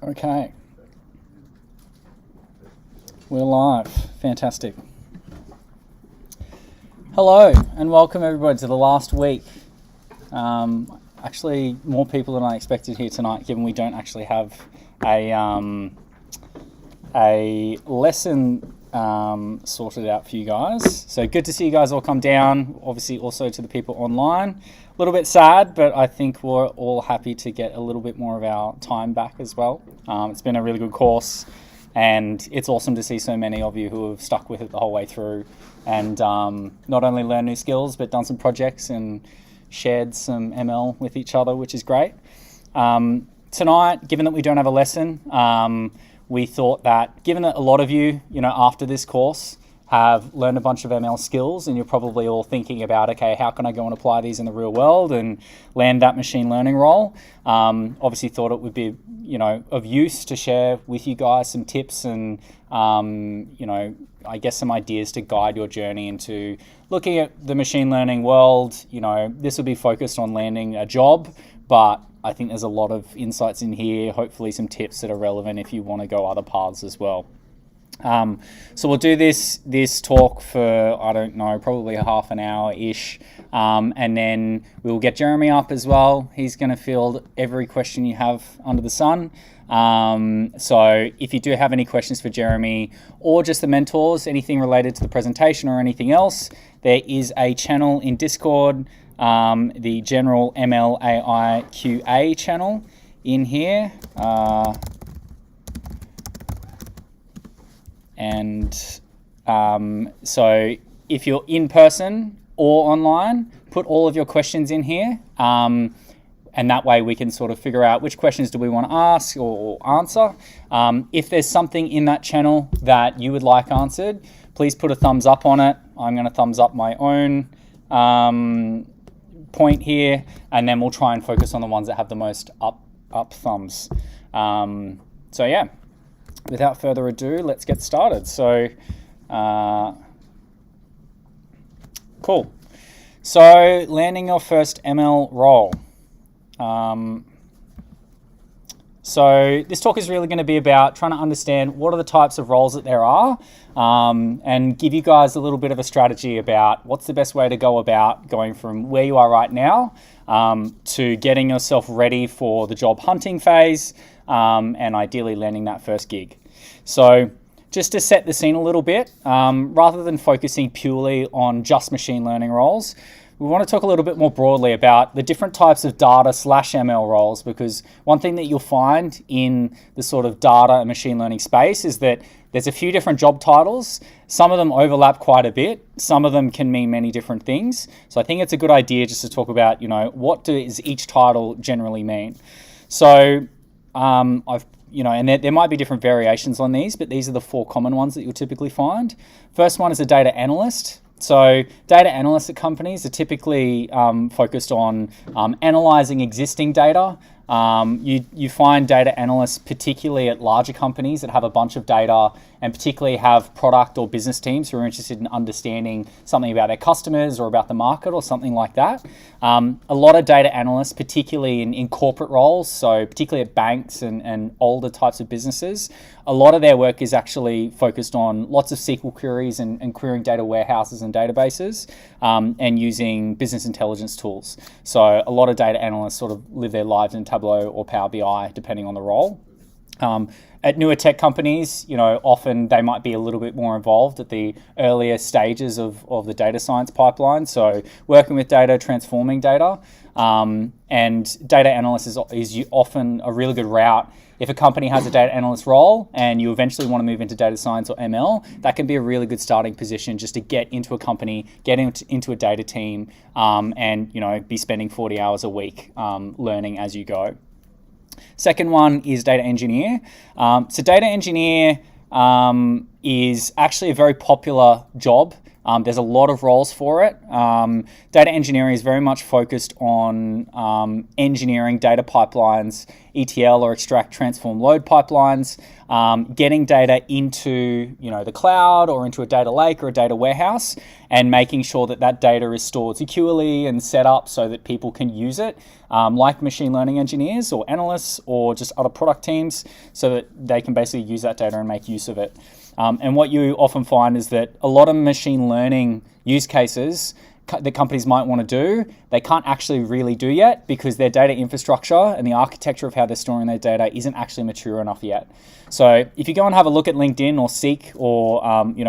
Okay. We're live. Fantastic. Hello and welcome everybody to the last week. Actually, more people than I expected here tonight, given we don't actually have a lesson sorted out for you guys. So good to see you guys all come down. Obviously, also to the people online. A little bit sad, but I think we're all happy to get a little bit more of our time back as well. It's been a really good course, and it's awesome to see so many of you who have stuck with it the whole way through and not only learn new skills, but done some projects and shared some ML with each other, which is great. Tonight, given that we don't have a lesson, we thought that given that a lot of you, after this course have learned a bunch of ML skills and you're probably all thinking about, okay, how can I go and apply these in the real world and land that machine learning role? Obviously thought it would be, of use to share with you guys some tips and, I guess some ideas to guide your journey into looking at the machine learning world. This will be focused on landing a job, but I think there's a lot of insights in here, hopefully some tips that are relevant if you want to go other paths as well. So we'll do this talk for, I don't know, probably a half an hour-ish, and then we'll get Jeremy up as well. He's going to field every question you have under the sun. So if you do have any questions for Jeremy or just the mentors, anything related to the presentation or anything else, there is a channel in Discord, the general ML AI QA channel in here. So if you're in person or online, put all of your questions in here. And that way we can sort of figure out which questions do we want to ask or answer. If there's something in that channel that you would like answered, please put a thumbs up on it. I'm going to thumbs up my own point here, and then we'll try and focus on the ones that have the most up thumbs. So yeah, without further ado, let's get started. So cool. So landing your first ML role. So this talk is really going to be about trying to understand what are the types of roles that there are, and give you guys a little bit of a strategy about what's the best way to go about going from where you are right now to getting yourself ready for the job hunting phase, and ideally landing that first gig. So just to set the scene a little bit, rather than focusing purely on just machine learning roles, we want to talk a little bit more broadly about the different types of data/ML roles, because one thing that you'll find in the sort of data and machine learning space is that there's a few different job titles. Some of them overlap quite a bit. Some of them can mean many different things. So I think it's a good idea just to talk about, what does each title generally mean? So and there might be different variations on these, but these are the four common ones that you'll typically find. First one is a data analyst. So data analysts at companies are typically focused on analyzing existing data. You find data analysts particularly at larger companies that have a bunch of data and particularly have product or business teams who are interested in understanding something about their customers or about the market or something like that. A lot of data analysts, particularly in corporate roles, so particularly at banks and older types of businesses, a lot of their work is actually focused on lots of SQL queries and querying data warehouses and databases, and using business intelligence tools. So a lot of data analysts sort of live their lives in Tableau or Power BI, depending on the role. At newer tech companies, often they might be a little bit more involved at the earlier stages of the data science pipeline. So working with data, transforming data, and data analyst is often a really good route. If a company has a data analyst role and you eventually want to move into data science or ML, that can be a really good starting position just to get into a company, get into a data team, and be spending 40 hours a week learning as you go. Second one is data engineer. So data engineer is actually a very popular job There's a lot of roles for it. Data engineering is very much focused on engineering data pipelines, ETL or extract, transform, load pipelines, getting data into the cloud or into a data lake or a data warehouse, and making sure that that data is stored securely and set up so that people can use it, like machine learning engineers or analysts or just other product teams, so that they can basically use that data and make use of it. And what you often find is that a lot of machine learning use cases that companies might want to do, they can't actually really do yet because their data infrastructure and the architecture of how they're storing their data isn't actually mature enough yet. So if you go and have a look at LinkedIn or Seek or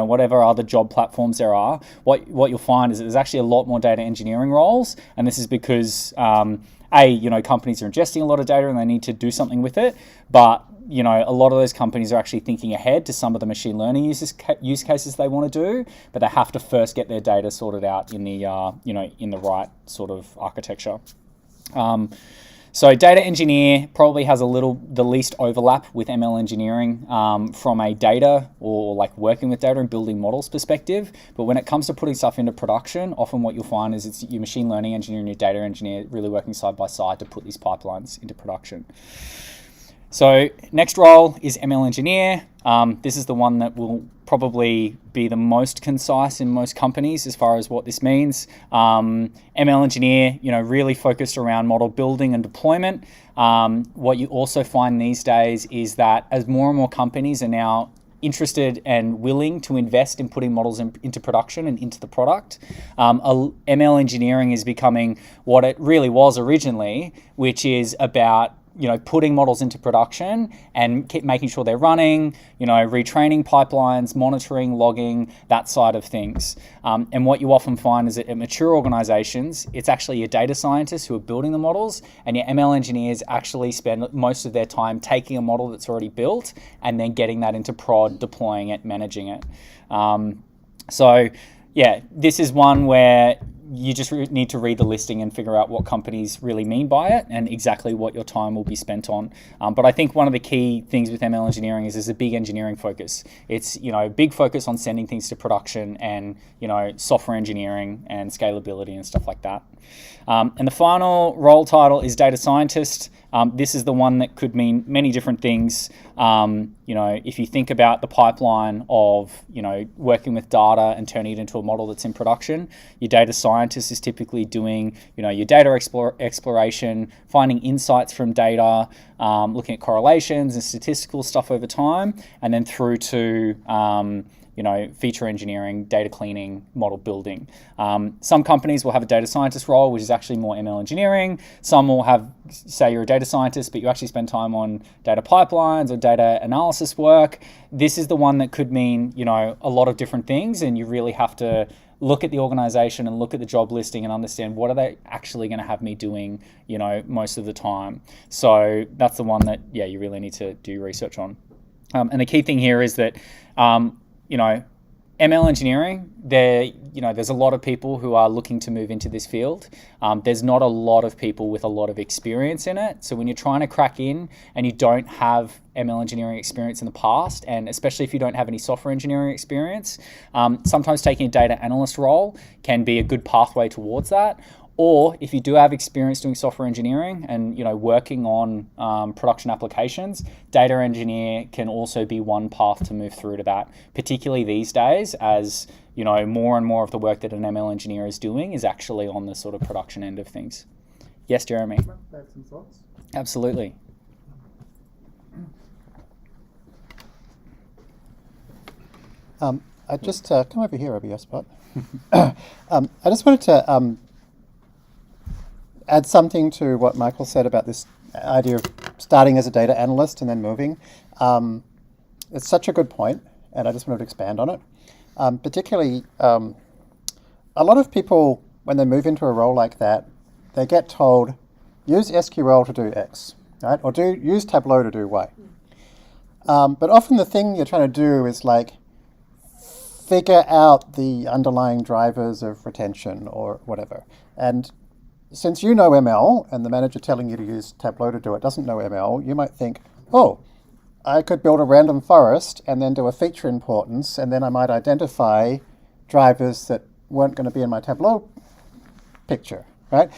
whatever other job platforms there are, what you'll find is that there's actually a lot more data engineering roles, and this is because companies are ingesting a lot of data and they need to do something with it, but a lot of those companies are actually thinking ahead to some of the machine learning use cases they want to do, but they have to first get their data sorted out in the in the right sort of architecture. So data engineer probably has the least overlap with ML engineering from a data or like working with data and building models perspective. But when it comes to putting stuff into production, often what you'll find is it's your machine learning engineer and your data engineer really working side by side to put these pipelines into production. So next role is ML engineer. This is the one that will probably be the most concise in most companies as far as what this means. ML engineer, really focused around model building and deployment. What you also find these days is that as more and more companies are now interested and willing to invest in putting models into production and into the product, ML engineering is becoming what it really was originally, which is about putting models into production and keep making sure they're running, retraining pipelines, monitoring, logging, that side of things. And what you often find is that at mature organizations, it's actually your data scientists who are building the models, and your ML engineers actually spend most of their time taking a model that's already built and then getting that into prod, deploying it, managing it. This is one where you just need to read the listing and figure out what companies really mean by it and exactly what your time will be spent on. But I think one of the key things with ML engineering is there's a big engineering focus. It's a big focus on sending things to production and software engineering and scalability and stuff like that. And the final role title is data scientist. This is the one that could mean many different things. If you think about the pipeline of, working with data and turning it into a model that's in production, your data scientist is typically doing, your data exploration, finding insights from data, looking at correlations and statistical stuff over time, and then through to, feature engineering, data cleaning, model building. Some companies will have a data scientist role, which is actually more ML engineering. Some will have, say you're a data scientist, but you actually spend time on data pipelines or data analysis work. This is the one that could mean, a lot of different things, and you really have to look at the organization and look at the job listing and understand what are they actually going to have me doing, most of the time. So that's the one that, you really need to do research on. And the key thing here is that, ML engineering, there's a lot of people who are looking to move into this field. There's not a lot of people with a lot of experience in it. So when you're trying to crack in and you don't have ML engineering experience in the past, and especially if you don't have any software engineering experience, sometimes taking a data analyst role can be a good pathway towards that. Or if you do have experience doing software engineering and working on production applications, data engineer can also be one path to move through to that, particularly these days as more and more of the work that an ML engineer is doing is actually on the sort of production end of things. Yes, Jeremy? Add some thoughts? Absolutely. I just come over here, OBS spot. I just wanted to add something to what Michael said about this idea of starting as a data analyst and then moving. It's such a good point, and I just wanted to expand on it. Particularly, a lot of people, when they move into a role like that, they get told, use SQL to do X, right? Or use Tableau to do Y. But often the thing you're trying to do is figure out the underlying drivers of retention or whatever. And since you know ML and the manager telling you to use Tableau to do it doesn't know ML, you might think, oh, I could build a random forest and then do a feature importance, and then I might identify drivers that weren't going to be in my Tableau picture, right?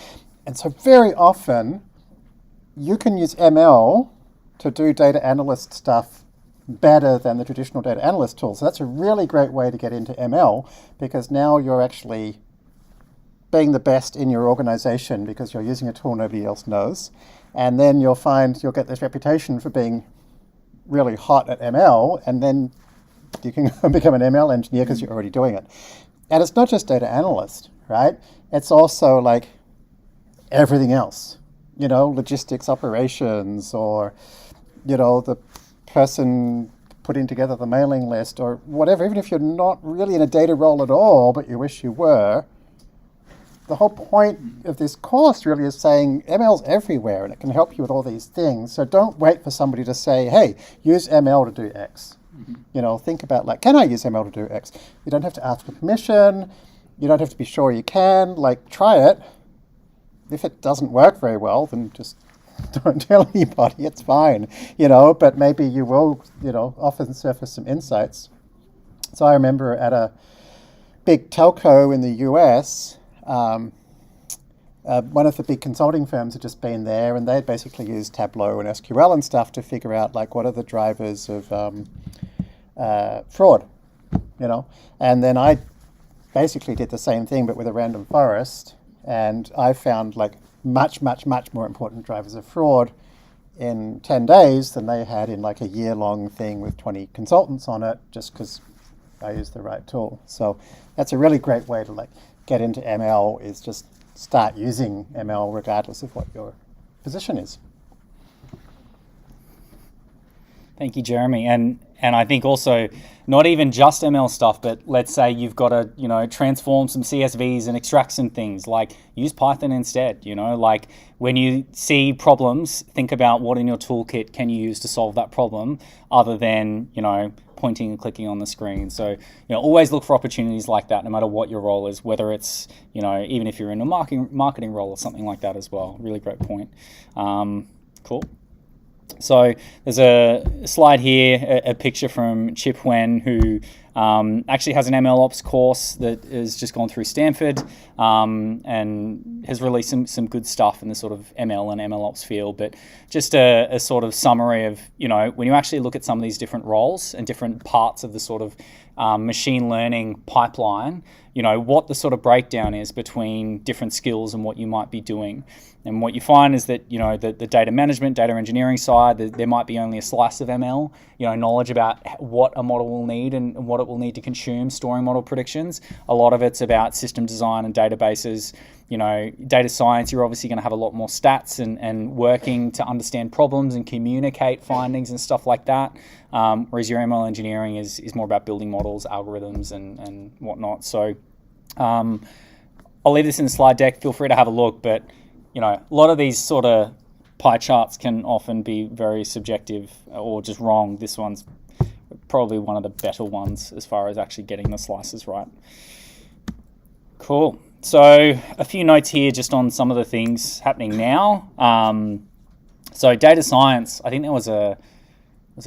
And so very often you can use ML to do data analyst stuff better than the traditional data analyst tools. So that's a really great way to get into ML, because now you're actually being the best in your organization because you're using a tool nobody else knows. And then you'll get this reputation for being really hot at ML, and then you can become an ML engineer because you're already doing it. And it's not just data analyst, right? It's also like everything else, logistics operations, or, the person putting together the mailing list or whatever. Even if you're not really in a data role at all, but you wish you were, the whole point of this course really is saying ML's everywhere and it can help you with all these things. So don't wait for somebody to say, hey, use ML to do X. Think about can I use ML to do X? You don't have to ask for permission. You don't have to be sure you can. Try it. If it doesn't work very well, then just don't tell anybody. It's fine, but maybe you will, often surface some insights. So I remember at a big telco in the US, one of the big consulting firms had just been there, and they'd basically used Tableau and SQL and stuff to figure out what are the drivers of fraud, And then I basically did the same thing, but with a random forest, and I found much, much, much more important drivers of fraud in 10 days than they had in a year-long thing with 20 consultants on it, just because I used the right tool. So that's a really great way to get into ML, is just start using ML regardless of what your position is. Thank you, Jeremy. And I think also not even just ML stuff, but let's say you've got to, transform some CSVs and extract some things, use Python instead, when you see problems, think about what in your toolkit can you use to solve that problem other than, pointing and clicking on the screen. So, always look for opportunities like that, no matter what your role is, whether it's, even if you're in a marketing role or something like that as well. Really great point. Cool. So there's a slide here, a picture from Chip Wen, who actually has an ML Ops course that has just gone through Stanford and has released some good stuff in the sort of ML and ML Ops field. But just a sort of summary of, when you actually look at some of these different roles and different parts of the sort of machine learning pipeline, what the sort of breakdown is between different skills and what you might be doing. And what you find is that, the data management, data engineering side, there might be only a slice of ML, knowledge about what a model will need and what it will need to consume, storing model predictions. A lot of it's about system design and databases. Data science, you're obviously going to have a lot more stats and working to understand problems and communicate findings and stuff like that. Whereas your ML engineering is more about building models, algorithms, and whatnot. So I'll leave this in the slide deck. Feel free to have a look, but a lot of these sort of pie charts can often be very subjective or just wrong. This one's probably one of the better ones as far as actually getting the slices right. Cool. So a few notes here just on some of the things happening now. So data science, I think there was a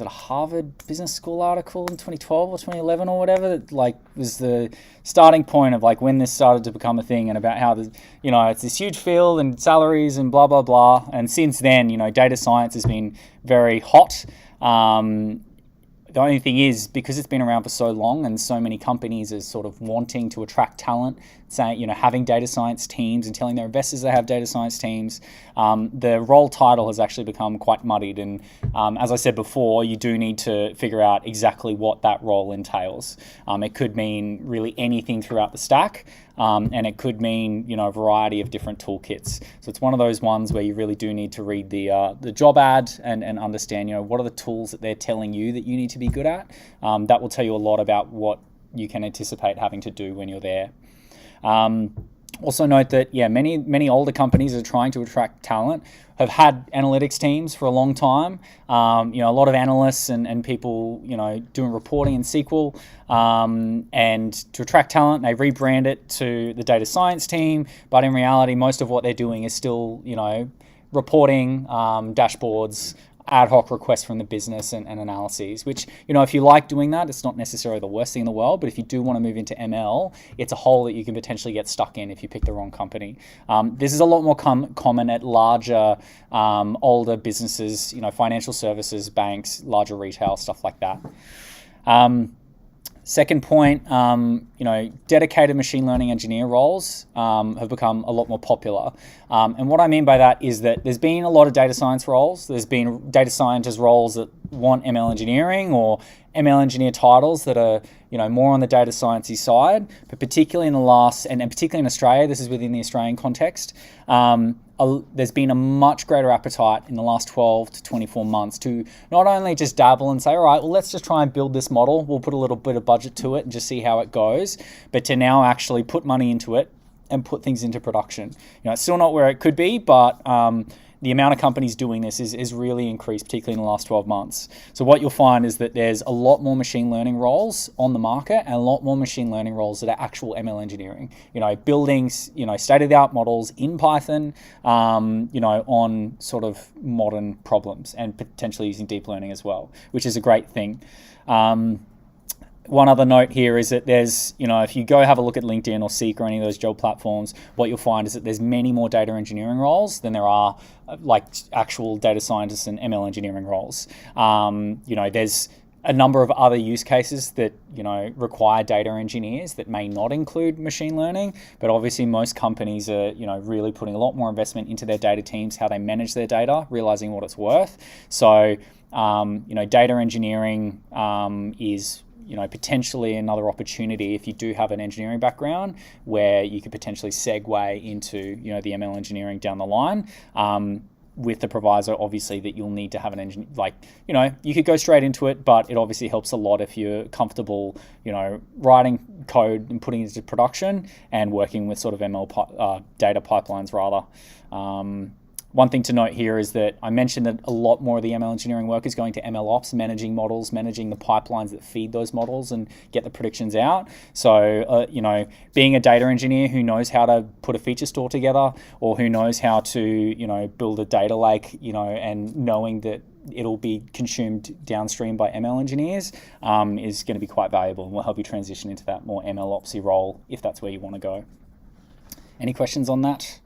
Harvard Business School article in 2012 or 2011 or whatever that was the starting point of when this started to become a thing, and about how it's this huge field and salaries and blah blah blah. And since then, data science has been very hot. The only thing is, because it's been around for so long and so many companies are sort of wanting to attract talent, saying, having data science teams and telling their investors they have data science teams, the role title has actually become quite muddied. And as I said before, you do need to figure out exactly what that role entails. It could mean really anything throughout the stack, and it could mean, a variety of different toolkits. So it's one of those ones where you really do need to read the job ad and understand, what are the tools that they're telling you that you need to be good at. That will tell you a lot about what you can anticipate having to do when you're there. Also note that, many older companies are trying to attract talent, have had analytics teams for a long time. A lot of analysts and people, doing reporting in SQL. And to attract talent, they rebrand it to the data science team. But in reality, most of what they're doing is still, reporting, dashboards, ad hoc requests from the business and analyses, which, if you like doing that, it's not necessarily the worst thing in the world. But if you do want to move into ML, it's a hole that you can potentially get stuck in if you pick the wrong company. This is a lot more common at larger, older businesses, financial services, banks, larger retail, stuff like that. Second point, dedicated machine learning engineer roles have become a lot more popular. And what I mean by that is that there's been a lot of data science roles. There's been data scientist roles that want ML engineering or ML engineer titles that are, more on the data sciencey side. But particularly in the last, and particularly in Australia, this is within the Australian context, there's been a much greater appetite in the last 12 to 24 months to not only just dabble and say, all right, well, let's just try and build this model. We'll put a little bit of budget to it and just see how it goes, but to now actually put money into it and put things into production. It's still not where it could be, but the amount of companies doing this is really increased, particularly in the last 12 months. So what you'll find is that there's a lot more machine learning roles on the market and a lot more machine learning roles that are actual ML engineering, building, state-of-the-art models in Python, on sort of modern problems and potentially using deep learning as well, which is a great thing. One other note here is that there's, if you go have a look at LinkedIn or Seek or any of those job platforms, what you'll find is that there's many more data engineering roles than there are actual data scientists and ML engineering roles. There's a number of other use cases that, require data engineers that may not include machine learning, but obviously most companies are, really putting a lot more investment into their data teams, how they manage their data, realizing what it's worth. So, data engineering is potentially another opportunity if you do have an engineering background where you could potentially segue into, the ML engineering down the line, with the proviso, obviously, that you'll need to have an engineer. You could go straight into it, but it obviously helps a lot if you're comfortable, writing code and putting it into production and working with sort of ML data pipelines rather. One thing to note here is that I mentioned that a lot more of the ML engineering work is going to ML ops, managing models, managing the pipelines that feed those models and get the predictions out. So, being a data engineer who knows how to put a feature store together or who knows how to, build a data lake, and knowing that it'll be consumed downstream by ML engineers is going to be quite valuable and will help you transition into that more ML opsy role if that's where you want to go. Any questions on that?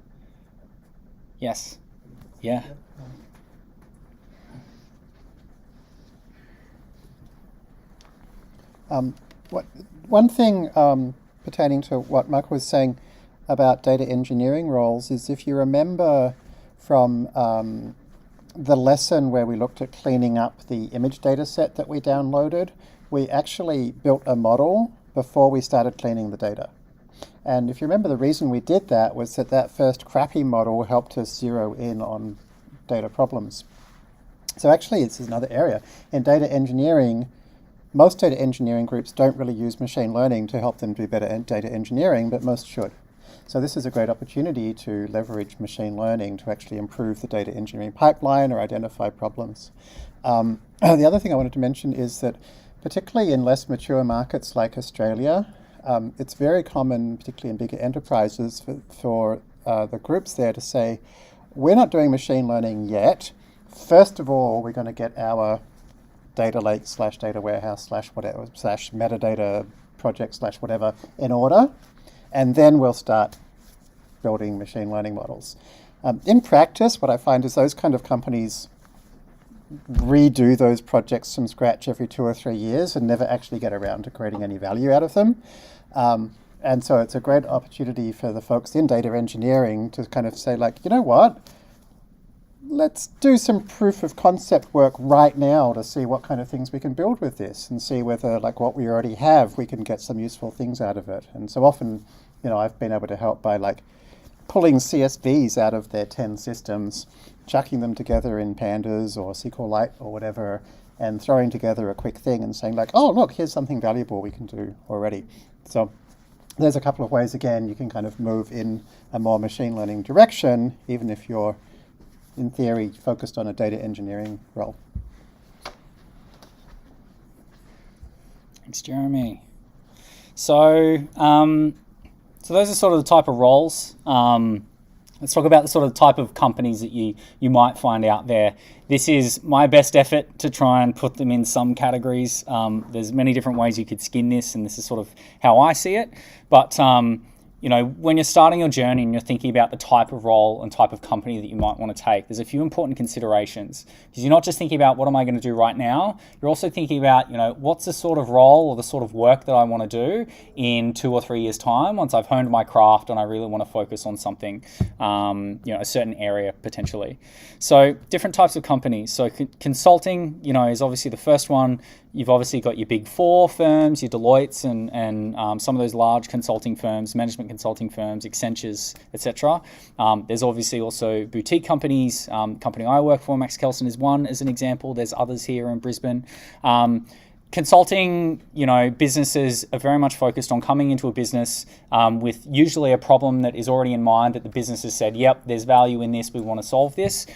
Yes. Yeah. One thing pertaining to what Michael was saying about data engineering roles is, if you remember from the lesson where we looked at cleaning up the image data set that we downloaded, we actually built a model before we started cleaning the data. And if you remember, the reason we did that was that first crappy model helped us zero in on data problems. So actually, this is another area. In data engineering, most data engineering groups don't really use machine learning to help them do better data engineering, but most should. So this is a great opportunity to leverage machine learning to actually improve the data engineering pipeline or identify problems. The other thing I wanted to mention is that, particularly in less mature markets like Australia, it's very common, particularly in bigger enterprises, for the groups there to say, we're not doing machine learning yet. First of all, we're going to get our data lake / data warehouse / whatever / metadata project / whatever in order, and then we'll start building machine learning models. In practice, what I find is those kind of companies redo those projects from scratch every 2 or 3 years and never actually get around to creating any value out of them. And so it's a great opportunity for the folks in data engineering to kind of say, like, you know what? Let's do some proof of concept work right now to see what kind of things we can build with this and see whether, like, what we already have, we can get some useful things out of it. And so often, I've been able to help by, like, pulling CSVs out of their 10 systems, chucking them together in Pandas or SQLite or whatever, and throwing together a quick thing and saying, like, oh, look, here's something valuable we can do already. So there's a couple of ways, again, you can kind of move in a more machine learning direction, even if you're, in theory, focused on a data engineering role. Thanks, Jeremy. So those are sort of the type of roles. Let's talk about the sort of type of companies that you might find out there. This is my best effort to try and put them in some categories. There's many different ways you could skin this, and this is sort of how I see it. But when you're starting your journey and you're thinking about the type of role and type of company that you might want to take, there's a few important considerations, because you're not just thinking about what am I going to do right now, you're also thinking about, what's the sort of role or the sort of work that I want to do in 2 or 3 years' time once I've honed my craft and I really want to focus on something, a certain area potentially. So different types of companies. So consulting, is obviously the first one. You've obviously got your big 4 firms, your Deloittes and some of those large consulting firms, management consulting firms, Accentures, etc. There's obviously also boutique companies. Company I work for, Max Kelson, is one as an example. There's others here in Brisbane. Consulting, businesses are very much focused on coming into a business with usually a problem that is already in mind, that the business has said, yep, there's value in this, we want to solve this.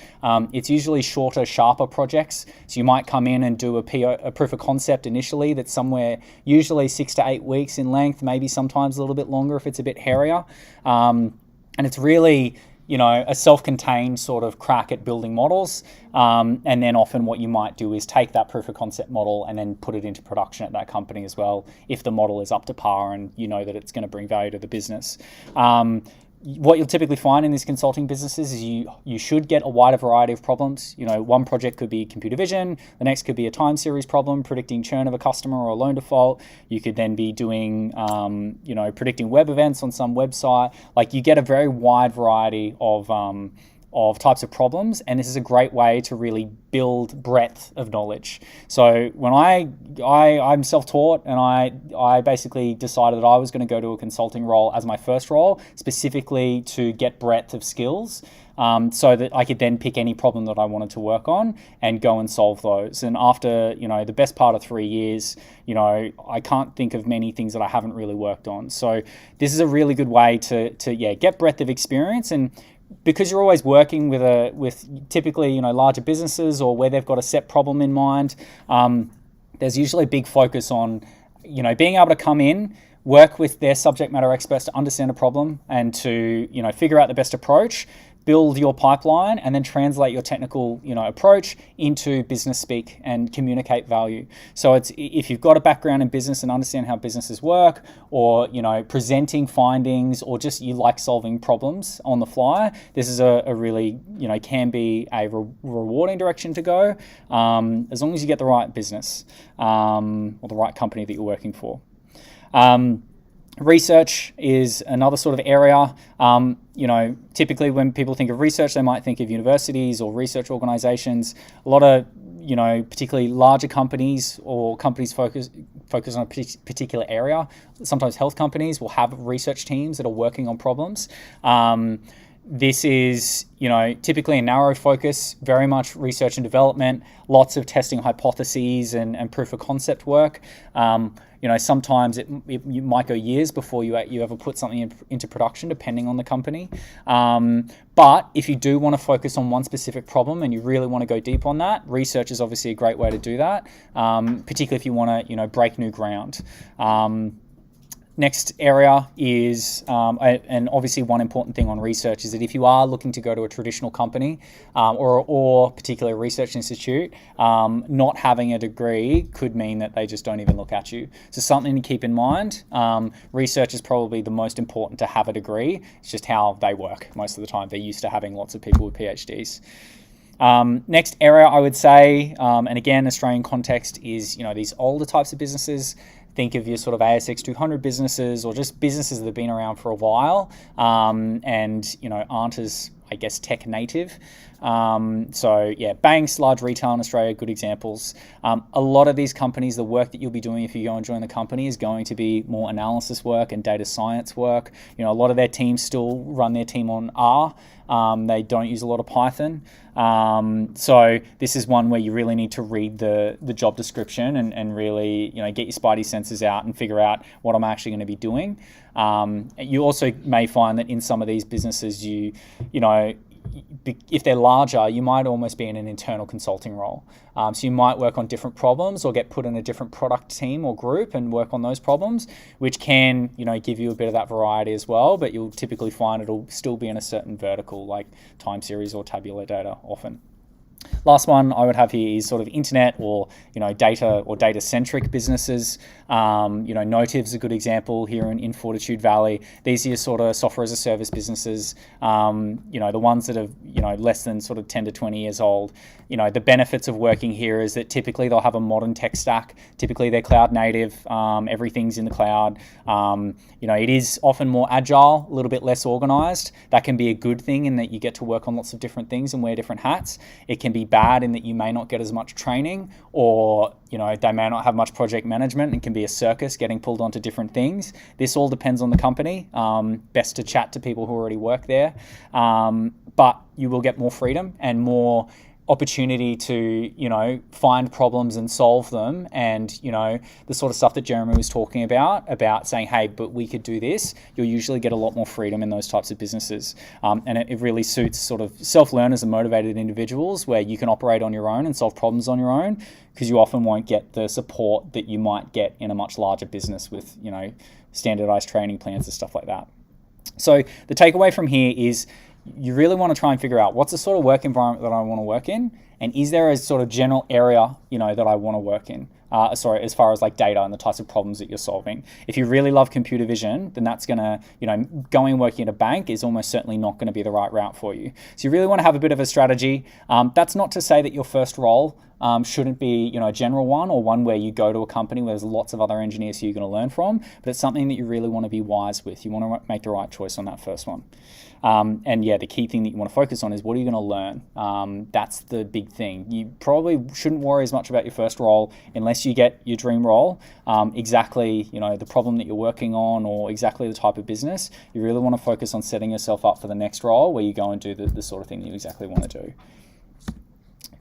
It's usually shorter, sharper projects. So you might come in and do a proof of concept initially that's somewhere usually 6 to 8 weeks in length, maybe sometimes a little bit longer if it's a bit hairier. And it's really a self-contained sort of crack at building models. And then often what you might do is take that proof of concept model and then put it into production at that company as well, if the model is up to par and that it's going to bring value to the business. What you'll typically find in these consulting businesses is you should get a wider variety of problems. One project could be computer vision, the next could be a time series problem, predicting churn of a customer or a loan default. You could then be doing, predicting web events on some website. Like, you get a very wide variety of types of problems, and this is a great way to really build breadth of knowledge. So when I'm self-taught, and I basically decided that I was going to go to a consulting role as my first role, specifically to get breadth of skills, so that I could then pick any problem that I wanted to work on and go and solve those. And after the best part of 3 years, I can't think of many things that I haven't really worked on. So this is a really good way to get breadth of experience. And because you're always working with typically larger businesses, or where they've got a set problem in mind, there's usually a big focus on being able to come in, work with their subject matter experts to understand a problem and to figure out the best approach, build your pipeline, and then translate your technical approach into business speak and communicate value. So it's, if you've got a background in business and understand how businesses work, or presenting findings, or just you like solving problems on the fly, this is a really can be a rewarding direction to go, as long as you get the right business or the right company that you're working for. Research is another sort of area. Typically when people think of research, they might think of universities or research organizations. A lot of, particularly larger companies or companies focus on a particular area. Sometimes health companies will have research teams that are working on problems. This is, typically a narrow focus, very much research and development, lots of testing hypotheses and proof of concept work. Sometimes you might go years before you ever put something into production, depending on the company. But if you do want to focus on one specific problem and you really want to go deep on that, research is obviously a great way to do that, particularly if you want to, break new ground. Next area is, and obviously one important thing on research is that if you are looking to go to a traditional company or particularly a research institute, not having a degree could mean that they just don't even look at you. So something to keep in mind. Research is probably the most important to have a degree. It's just how they work most of the time. They're used to having lots of people with PhDs. Next area I would say, and again, Australian context, is these older types of businesses. Think of your sort of ASX 200 businesses, or just businesses that have been around for a while, and aren't as, I guess, tech native. So yeah, banks, large retail in Australia, good examples. A lot of these companies, the work that you'll be doing if you go and join the company is going to be more analysis work and data science work. A lot of their teams still run their team on R. They don't use a lot of Python. So this is one where you really need to read the job description and really, get your spidey senses out and figure out what I'm actually going to be doing. You also may find that in some of these businesses, you if they're larger, you might almost be in an internal consulting role. So you might work on different problems or get put in a different product team or group and work on those problems, which can, give you a bit of that variety as well, but you'll typically find it'll still be in a certain vertical like time series or tabular data often. Last one I would have here is sort of internet or data or data centric businesses. Notiv's a good example here in Fortitude Valley. These are your sort of software as a service businesses. The ones that are less than sort of 10 to 20 years old. The benefits of working here is that typically they'll have a modern tech stack. Typically they're cloud native. Everything's in the cloud. It is often more agile, a little bit less organized. That can be a good thing in that you get to work on lots of different things and wear different hats. It can be bad in that you may not get as much training, or they may not have much project management. It can be a circus getting pulled onto different things. This all depends on the company. Best to chat to people who already work there, but you will get more freedom and more opportunity to find problems and solve them, and the sort of stuff that Jeremy was talking about saying, hey, but we could do this. You'll usually get a lot more freedom in those types of businesses, and it really suits sort of self-learners and motivated individuals where you can operate on your own and solve problems on your own, because you often won't get the support that you might get in a much larger business with standardized training plans and stuff like that. So the takeaway from here is you really want to try and figure out what's the sort of work environment that I want to work in, and is there a sort of general area that I want to work in, as far as like data and the types of problems that you're solving. If you really love computer vision, then that's gonna going and working at a bank is almost certainly not going to be the right route for you. So you really want to have a bit of a strategy. That's not to say that your first role shouldn't be a general one, or one where you go to a company where there's lots of other engineers who you're going to learn from, but it's something that you really want to be wise with. You want to make the right choice on that first one. The key thing that you want to focus on is what are you going to learn. That's the big thing. You probably shouldn't worry as much about your first role unless you get your dream role, exactly the problem that you're working on or exactly the type of business. You really want to focus on setting yourself up for the next role where you go and do the sort of thing that you exactly want to do.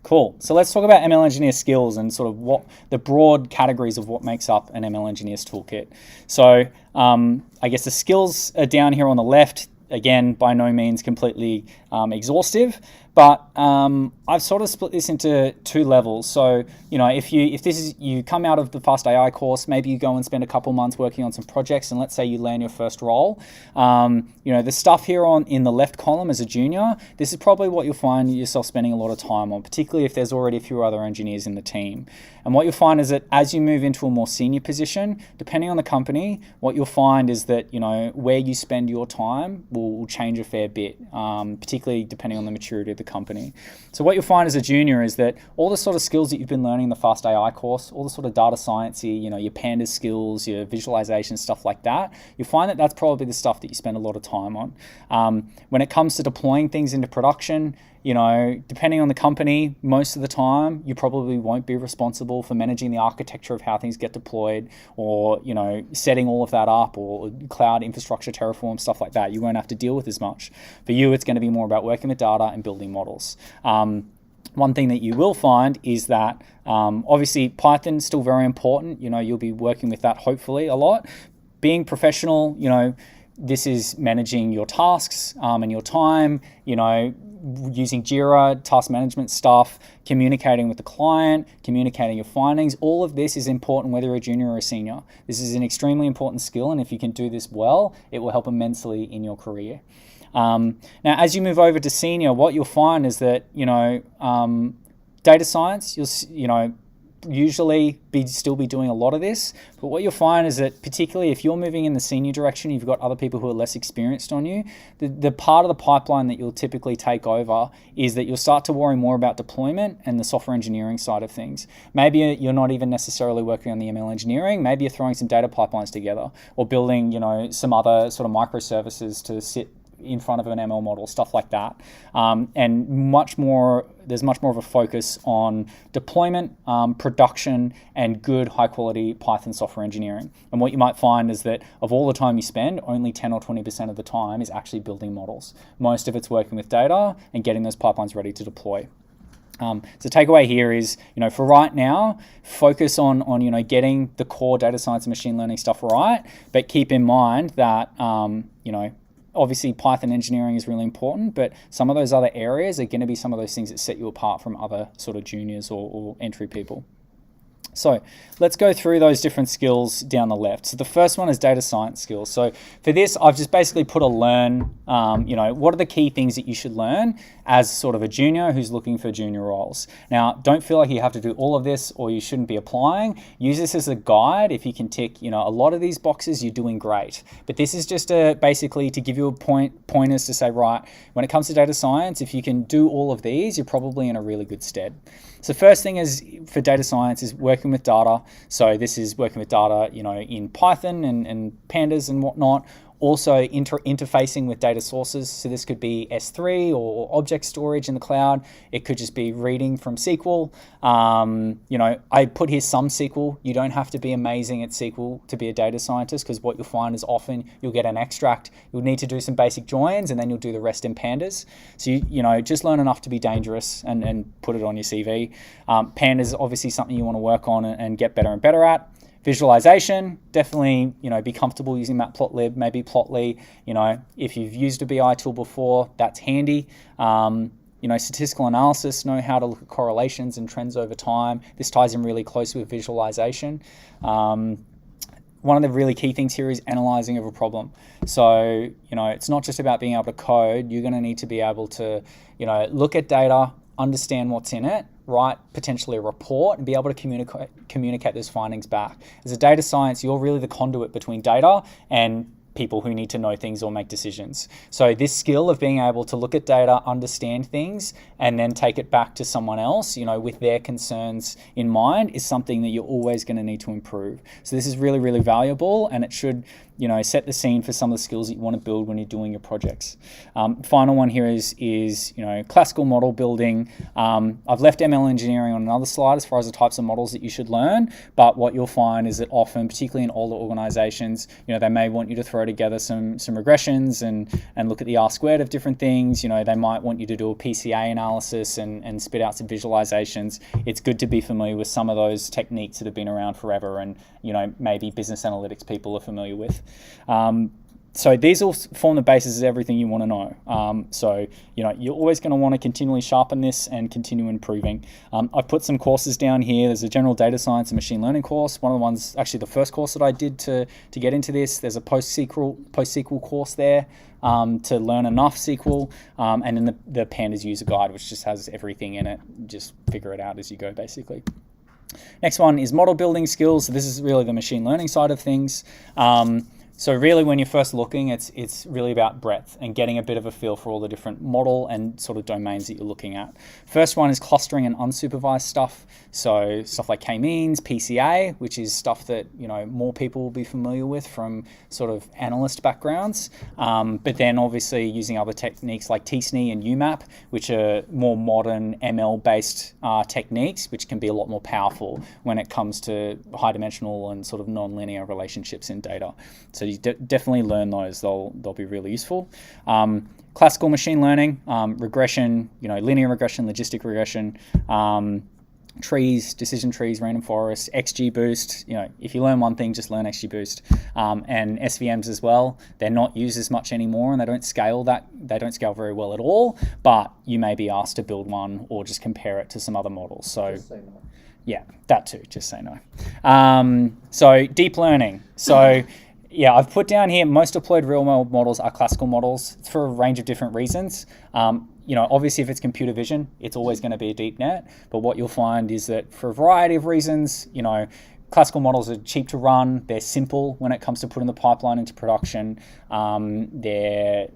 Cool. So let's talk about ML engineer skills and sort of what the broad categories of what makes up an ML engineer's toolkit. So I guess the skills are down here on the left. Again, by no means completely exhaustive, but I've sort of split this into two levels. So, if you come out of the Fast AI course, maybe you go and spend a couple months working on some projects, and let's say you land your first role. The stuff here in the left column as a junior, this is probably what you'll find yourself spending a lot of time on, particularly if there's already a few other engineers in the team. And what you'll find is that as you move into a more senior position, depending on the company, what you'll find is that where you spend your time will change a fair bit, particularly depending on the maturity of the company. So what you'll find as a junior is that all the sort of skills that you've been learning in the Fast AI course, all the sort of data sciencey, your pandas skills, your visualization, stuff like that, you'll find that that's probably the stuff that you spend a lot of time on. When it comes to deploying things into production, depending on the company, most of the time, you probably won't be responsible for managing the architecture of how things get deployed, or, setting all of that up, or cloud infrastructure, Terraform, stuff like that. You won't have to deal with as much. For you, it's going to be more about working with data and building models. One thing that you will find is that, obviously, Python's still very important. You'll be working with that hopefully a lot. Being professional, this is managing your tasks and your time, using Jira, task management stuff, communicating with the client, communicating your findings. All of this is important whether you're a junior or a senior. This is an extremely important skill, and if you can do this well, it will help immensely in your career. Now, as you move over to senior, what you'll find is that, data science, you'll usually still be doing a lot of this, but what you'll find is that particularly if you're moving in the senior direction, you've got other people who are less experienced on you, the part of the pipeline that you'll typically take over is that you'll start to worry more about deployment and the software engineering side of things. Maybe you're not even necessarily working on the ML engineering, maybe you're throwing some data pipelines together, or building some other sort of microservices to sit in front of an ML model, stuff like that. And there's much more of a focus on deployment, production, and good high quality Python software engineering. And what you might find is that of all the time you spend, only 10 or 20% of the time is actually building models. Most of it's working with data and getting those pipelines ready to deploy. So takeaway here is, for right now, focus on getting the core data science and machine learning stuff right, but keep in mind that, obviously Python engineering is really important, but some of those other areas are going to be some of those things that set you apart from other sort of juniors or entry people. So let's go through those different skills down the left. So the first one is data science skills. So for this, I've just basically put a learn, what are the key things that you should learn as sort of a junior who's looking for junior roles. Now, don't feel like you have to do all of this or you shouldn't be applying. Use this as a guide. If you can tick, a lot of these boxes, you're doing great. But this is just basically to give you pointers to say, right, when it comes to data science, if you can do all of these, you're probably in a really good stead. So first thing is for data science is working with data. So this is working with data, in Python and pandas and whatnot. Also interfacing with data sources. So this could be S3 or object storage in the cloud. It could just be reading from SQL. I put here some SQL. You don't have to be amazing at SQL to be a data scientist, because what you'll find is often you'll get an extract. You'll need to do some basic joins and then you'll do the rest in pandas. So, just learn enough to be dangerous and put it on your CV. Pandas is obviously something you want to work on and get better and better at. Visualization, definitely, be comfortable using Matplotlib, maybe Plotly. If you've used a BI tool before, that's handy. Statistical analysis, know how to look at correlations and trends over time. This ties in really closely with visualization. One of the really key things here is analyzing of a problem. So, it's not just about being able to code. You're going to need to be able to, look at data, understand what's in it, write potentially a report, and be able to communicate those findings back. As a data science, you're really the conduit between data and people who need to know things or make decisions. So this skill of being able to look at data, understand things, and then take it back to someone else, with their concerns in mind, is something that you're always going to need to improve. So this is really, really valuable, and it should, set the scene for some of the skills that you want to build when you're doing your projects. Final one here is classical model building. I've left ML engineering on another slide as far as the types of models that you should learn, but what you'll find is that often, particularly in older organizations, they may want you to throw together some regressions and look at the R squared of different things. They might want you to do a PCA analysis and spit out some visualizations. It's good to be familiar with some of those techniques that have been around forever and, maybe business analytics people are familiar with. So these all form the basis of everything you want to know. You're always going to want to continually sharpen this and continue improving. I've put some courses down here. There's a general data science and machine learning course. One of the ones, actually the first course that I did to get into this. There's a post-SQL course there to learn enough SQL. And then the Pandas user guide, which just has everything in it. Just figure it out as you go, basically. Next one is model building skills. So this is really the machine learning side of things. So really, when you're first looking, it's really about breadth and getting a bit of a feel for all the different model and sort of domains that you're looking at. First one is clustering and unsupervised stuff. So stuff like k-means, PCA, which is stuff that more people will be familiar with from sort of analyst backgrounds. But then obviously using other techniques like t-SNE and UMAP, which are more modern ML-based techniques, which can be a lot more powerful when it comes to high-dimensional and sort of non-linear relationships in data. So you definitely learn those. They'll be really useful. Classical machine learning, regression, linear regression, logistic regression, trees, decision trees, random forests, XGBoost. If you learn one thing, just learn XGBoost. And SVMs as well. They're not used as much anymore, and they don't scale very well at all. But you may be asked to build one or just compare it to some other models. So Just say no. Yeah, that too. Just say no. So deep learning. So yeah, I've put down here most deployed real-world models are classical models. It's for a range of different reasons. Obviously, if it's computer vision, it's always going to be a deep net. But what you'll find is that for a variety of reasons, classical models are cheap to run. They're simple when it comes to putting the pipeline into production. They're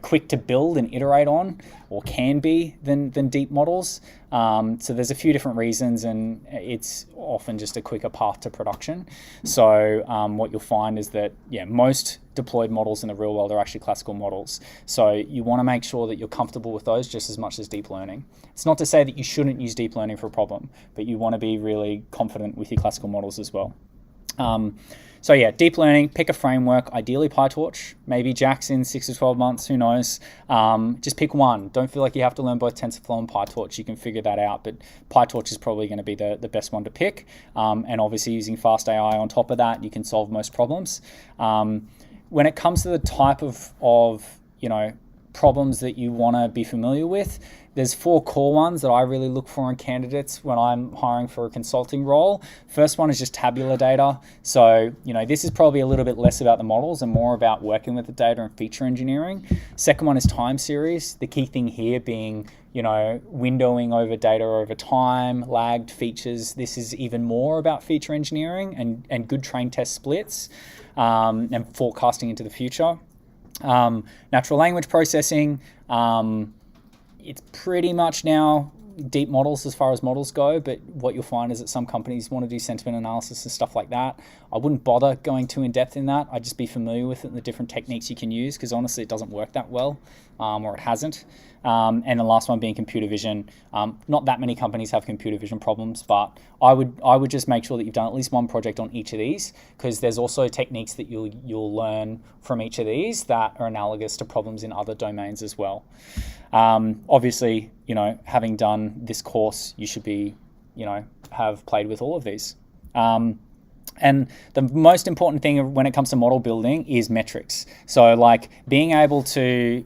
quick to build and iterate on, or can be, than deep models. So there's a few different reasons, and it's often just a quicker path to production. So what you'll find is that, most deployed models in the real world are actually classical models. So you want to make sure that you're comfortable with those just as much as deep learning. It's not to say that you shouldn't use deep learning for a problem, but you want to be really confident with your classical models as well. So yeah, deep learning, pick a framework, ideally PyTorch, maybe JAX in 6 to 12 months, who knows. Just pick one. Don't feel like you have to learn both TensorFlow and PyTorch. You can figure that out, but PyTorch is probably going to be the best one to pick. And obviously using fast.ai on top of that, you can solve most problems. when it comes to the type of problems that you want to be familiar with, there's 4 core ones that I really look for in candidates when I'm hiring for a consulting role. First one is just tabular data. So, this is probably a little bit less about the models and more about working with the data and feature engineering. Second one is time series. The key thing here being, windowing over data over time, lagged features. This is even more about feature engineering and good train test splits and forecasting into the future. Natural language processing, it's pretty much now deep models as far as models go, but what you'll find is that some companies want to do sentiment analysis and stuff like that. I wouldn't bother going too in depth in that. I'd just be familiar with it and the different techniques you can use, because honestly it doesn't work that well, or it hasn't. And the last one being computer vision. Not that many companies have computer vision problems, but I would just make sure that you've done at least one project on each of these, because there's also techniques that you'll learn from each of these that are analogous to problems in other domains as well. Obviously, having done this course, you should be, have played with all of these. And the most important thing when it comes to model building is metrics. So like being able to,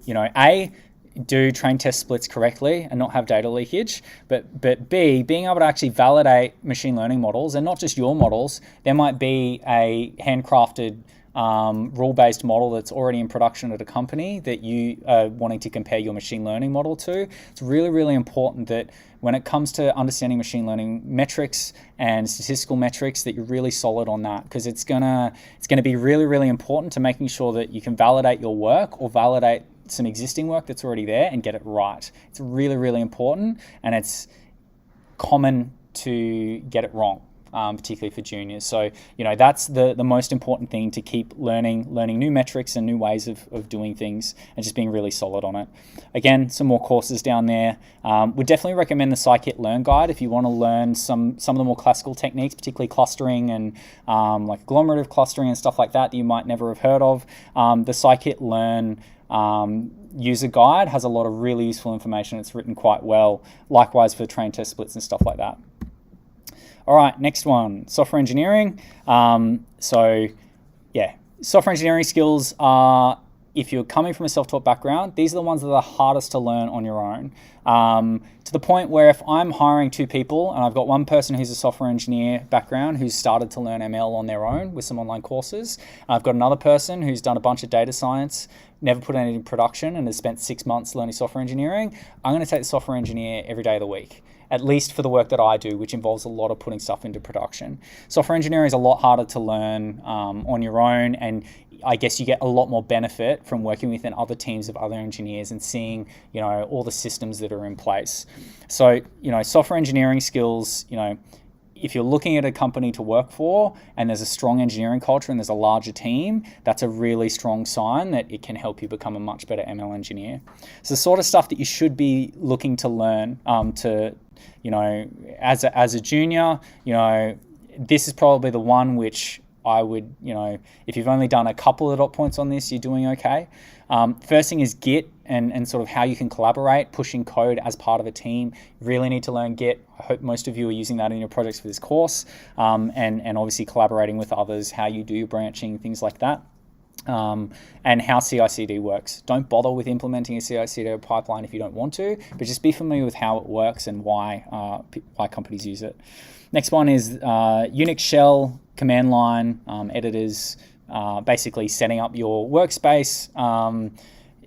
do train test splits correctly and not have data leakage, but B, being able to actually validate machine learning models, and not just your models. There might be a handcrafted rule-based model that's already in production at a company that you are wanting to compare your machine learning model to. It's really, really important that when it comes to understanding machine learning metrics and statistical metrics, that you're really solid on that, because it's gonna be really, really important to making sure that you can validate your work or validate some existing work that's already there and get it right. It's really, really important, and it's common to get it wrong. Particularly for juniors. So, that's the most important thing, to keep learning new metrics and new ways of doing things, and just being really solid on it. Again, some more courses down there. Would definitely recommend the Scikit Learn Guide if you want to learn some of the more classical techniques, particularly clustering and like agglomerative clustering and stuff like that you might never have heard of. The Scikit Learn user guide has a lot of really useful information. It's written quite well. Likewise for train test splits and stuff like that. All right, next one, software engineering. Software engineering skills are, if you're coming from a self-taught background, these are the ones that are the hardest to learn on your own. To the point where if I'm hiring 2 people and I've got one person who's a software engineer background who's started to learn ML on their own with some online courses, and I've got another person who's done a bunch of data science, never put it in production, and has spent 6 months learning software engineering, I'm going to take the software engineer every day of the week, at least for the work that I do, which involves a lot of putting stuff into production. Software engineering is a lot harder to learn on your own, and I guess you get a lot more benefit from working within other teams of other engineers and seeing, all the systems that are in place. So, software engineering skills, if you're looking at a company to work for and there's a strong engineering culture and there's a larger team, that's a really strong sign that it can help you become a much better ML engineer. So the sort of stuff that you should be looking to learn as a junior, this is probably the one which I would, if you've only done a couple of dot points on this, you're doing okay. First thing is Git and sort of how you can collaborate, pushing code as part of a team. You really need to learn Git. I hope most of you are using that in your projects for this course, and obviously collaborating with others, how you do your branching, things like that. And how CI/CD works. Don't bother with implementing a CI/CD pipeline if you don't want to, but just be familiar with how it works and why companies use it. Next one is Unix shell, command line, editors, basically setting up your workspace,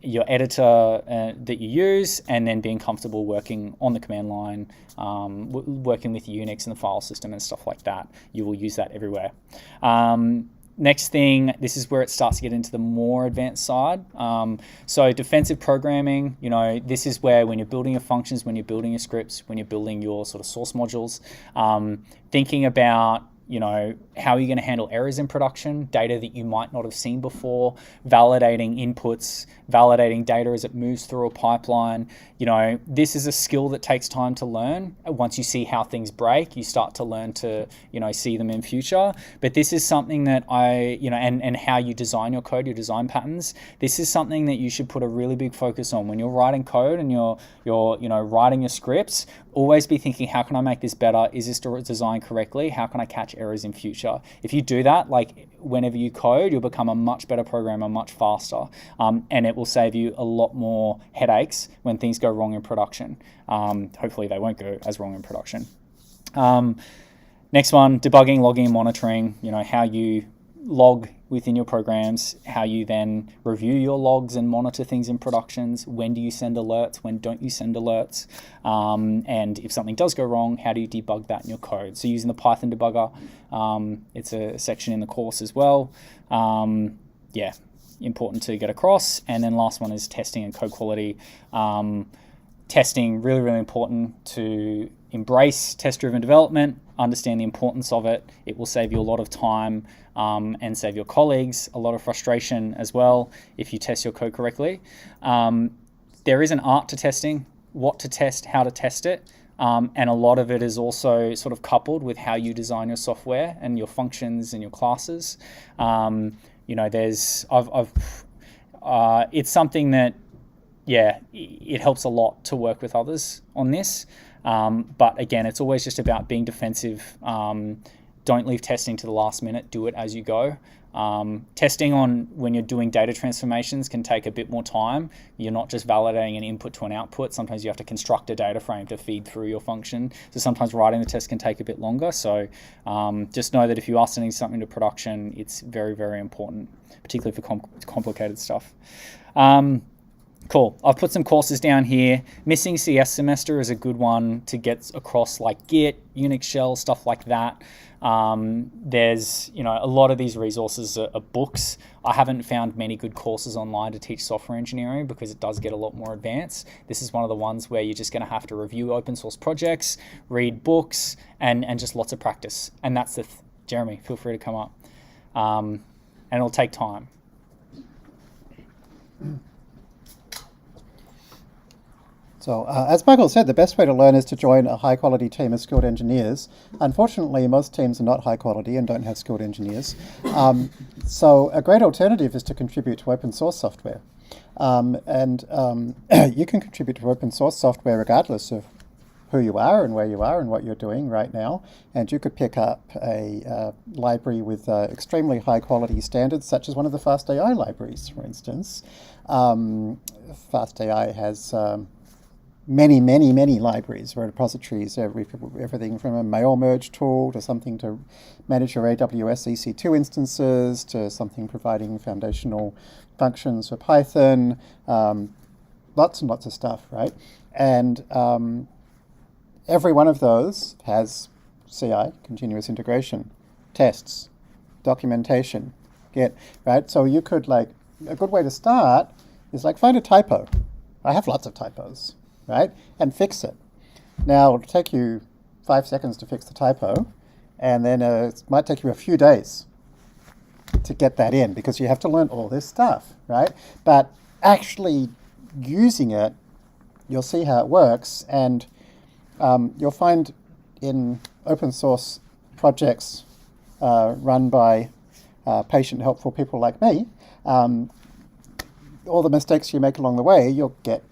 your editor that you use, and then being comfortable working on the command line, working with Unix and the file system and stuff like that. You will use that everywhere. Next thing, this is where it starts to get into the more advanced side. So defensive programming, this is where when you're building your functions, when you're building your scripts, when you're building your sort of source modules, thinking about how are you going to handle errors in production, data that you might not have seen before, validating inputs, validating data as it moves through a pipeline. This is a skill that takes time to learn. Once you see how things break, you start to learn to, see them in future. But this is something that and how you design your code, your design patterns. This is something that you should put a really big focus on when you're writing code and you're writing your scripts. Always be thinking, how can I make this better? Is this designed correctly? How can I catch errors in future. If you do that, like whenever you code, you'll become a much better programmer much faster, and it will save you a lot more headaches when things go wrong in production. Hopefully they won't go as wrong in production. Next one, debugging, logging, and monitoring. How you log within your programs, how you then review your logs and monitor things in productions. When do you send alerts? When don't you send alerts? And if something does go wrong, how do you debug that in your code? So using the Python debugger, it's a section in the course as well. Important to get across. And then last one is testing and code quality. Testing, really, really important to embrace test-driven development, understand the importance of it. It will save you a lot of time and save your colleagues a lot of frustration as well if you test your code correctly. There is an art to testing, what to test, how to test it, and a lot of it is also sort of coupled with how you design your software and your functions and your classes. It's something that, it helps a lot to work with others on this. But again, it's always just about being defensive. Don't leave testing to the last minute. Do it as you go. Testing on when you're doing data transformations can take a bit more time. You're not just validating an input to an output. Sometimes you have to construct a data frame to feed through your function. So sometimes writing the test can take a bit longer. So just know that if you are sending something to production, it's very, very important, particularly for complicated stuff. Cool. I've put some courses down here. Missing CS semester is a good one to get across, like Git, Unix shell, stuff like that. There's, a lot of these resources are books. I haven't found many good courses online to teach software engineering because it does get a lot more advanced. This is one of the ones where you're just going to have to review open source projects, read books, and just lots of practice. And that's Jeremy, feel free to come up. And it'll take time. So, as Michael said, the best way to learn is to join a high-quality team of skilled engineers. Unfortunately, most teams are not high quality and don't have skilled engineers. So a great alternative is to contribute to open source software. You can contribute to open source software regardless of who you are and where you are and what you're doing right now. And you could pick up a library with extremely high-quality standards, such as one of the fast AI libraries, for instance. Fast AI has many, many, many libraries, repositories, everything from a mail merge tool to something to manage your AWS EC2 instances to something providing foundational functions for Python, lots and lots of stuff, right? And every one of those has CI, continuous integration, tests, documentation, Git, right? So you could, a good way to start is find a typo. I have lots of typos, right? And fix it. Now, it'll take you 5 seconds to fix the typo, and then it might take you a few days to get that in because you have to learn all this stuff, right? But actually using it, you'll see how it works, and you'll find in open source projects run by patient, helpful people like me, all the mistakes you make along the way, you'll get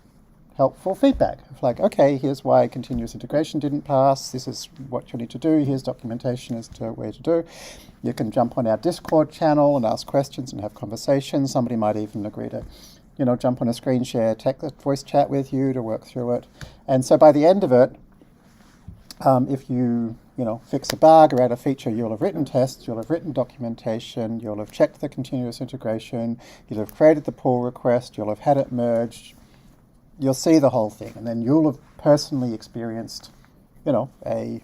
helpful feedback. Okay, here's why continuous integration didn't pass. This is what you need to do. Here's documentation as to where to do. You can jump on our Discord channel and ask questions and have conversations. Somebody might even agree to, jump on a screen share, voice chat with you to work through it. And so by the end of it, if you fix a bug or add a feature, you'll have written tests, you'll have written documentation, you'll have checked the continuous integration, you'll have created the pull request, you'll have had it merged. You'll see the whole thing, and then you'll have personally experienced, a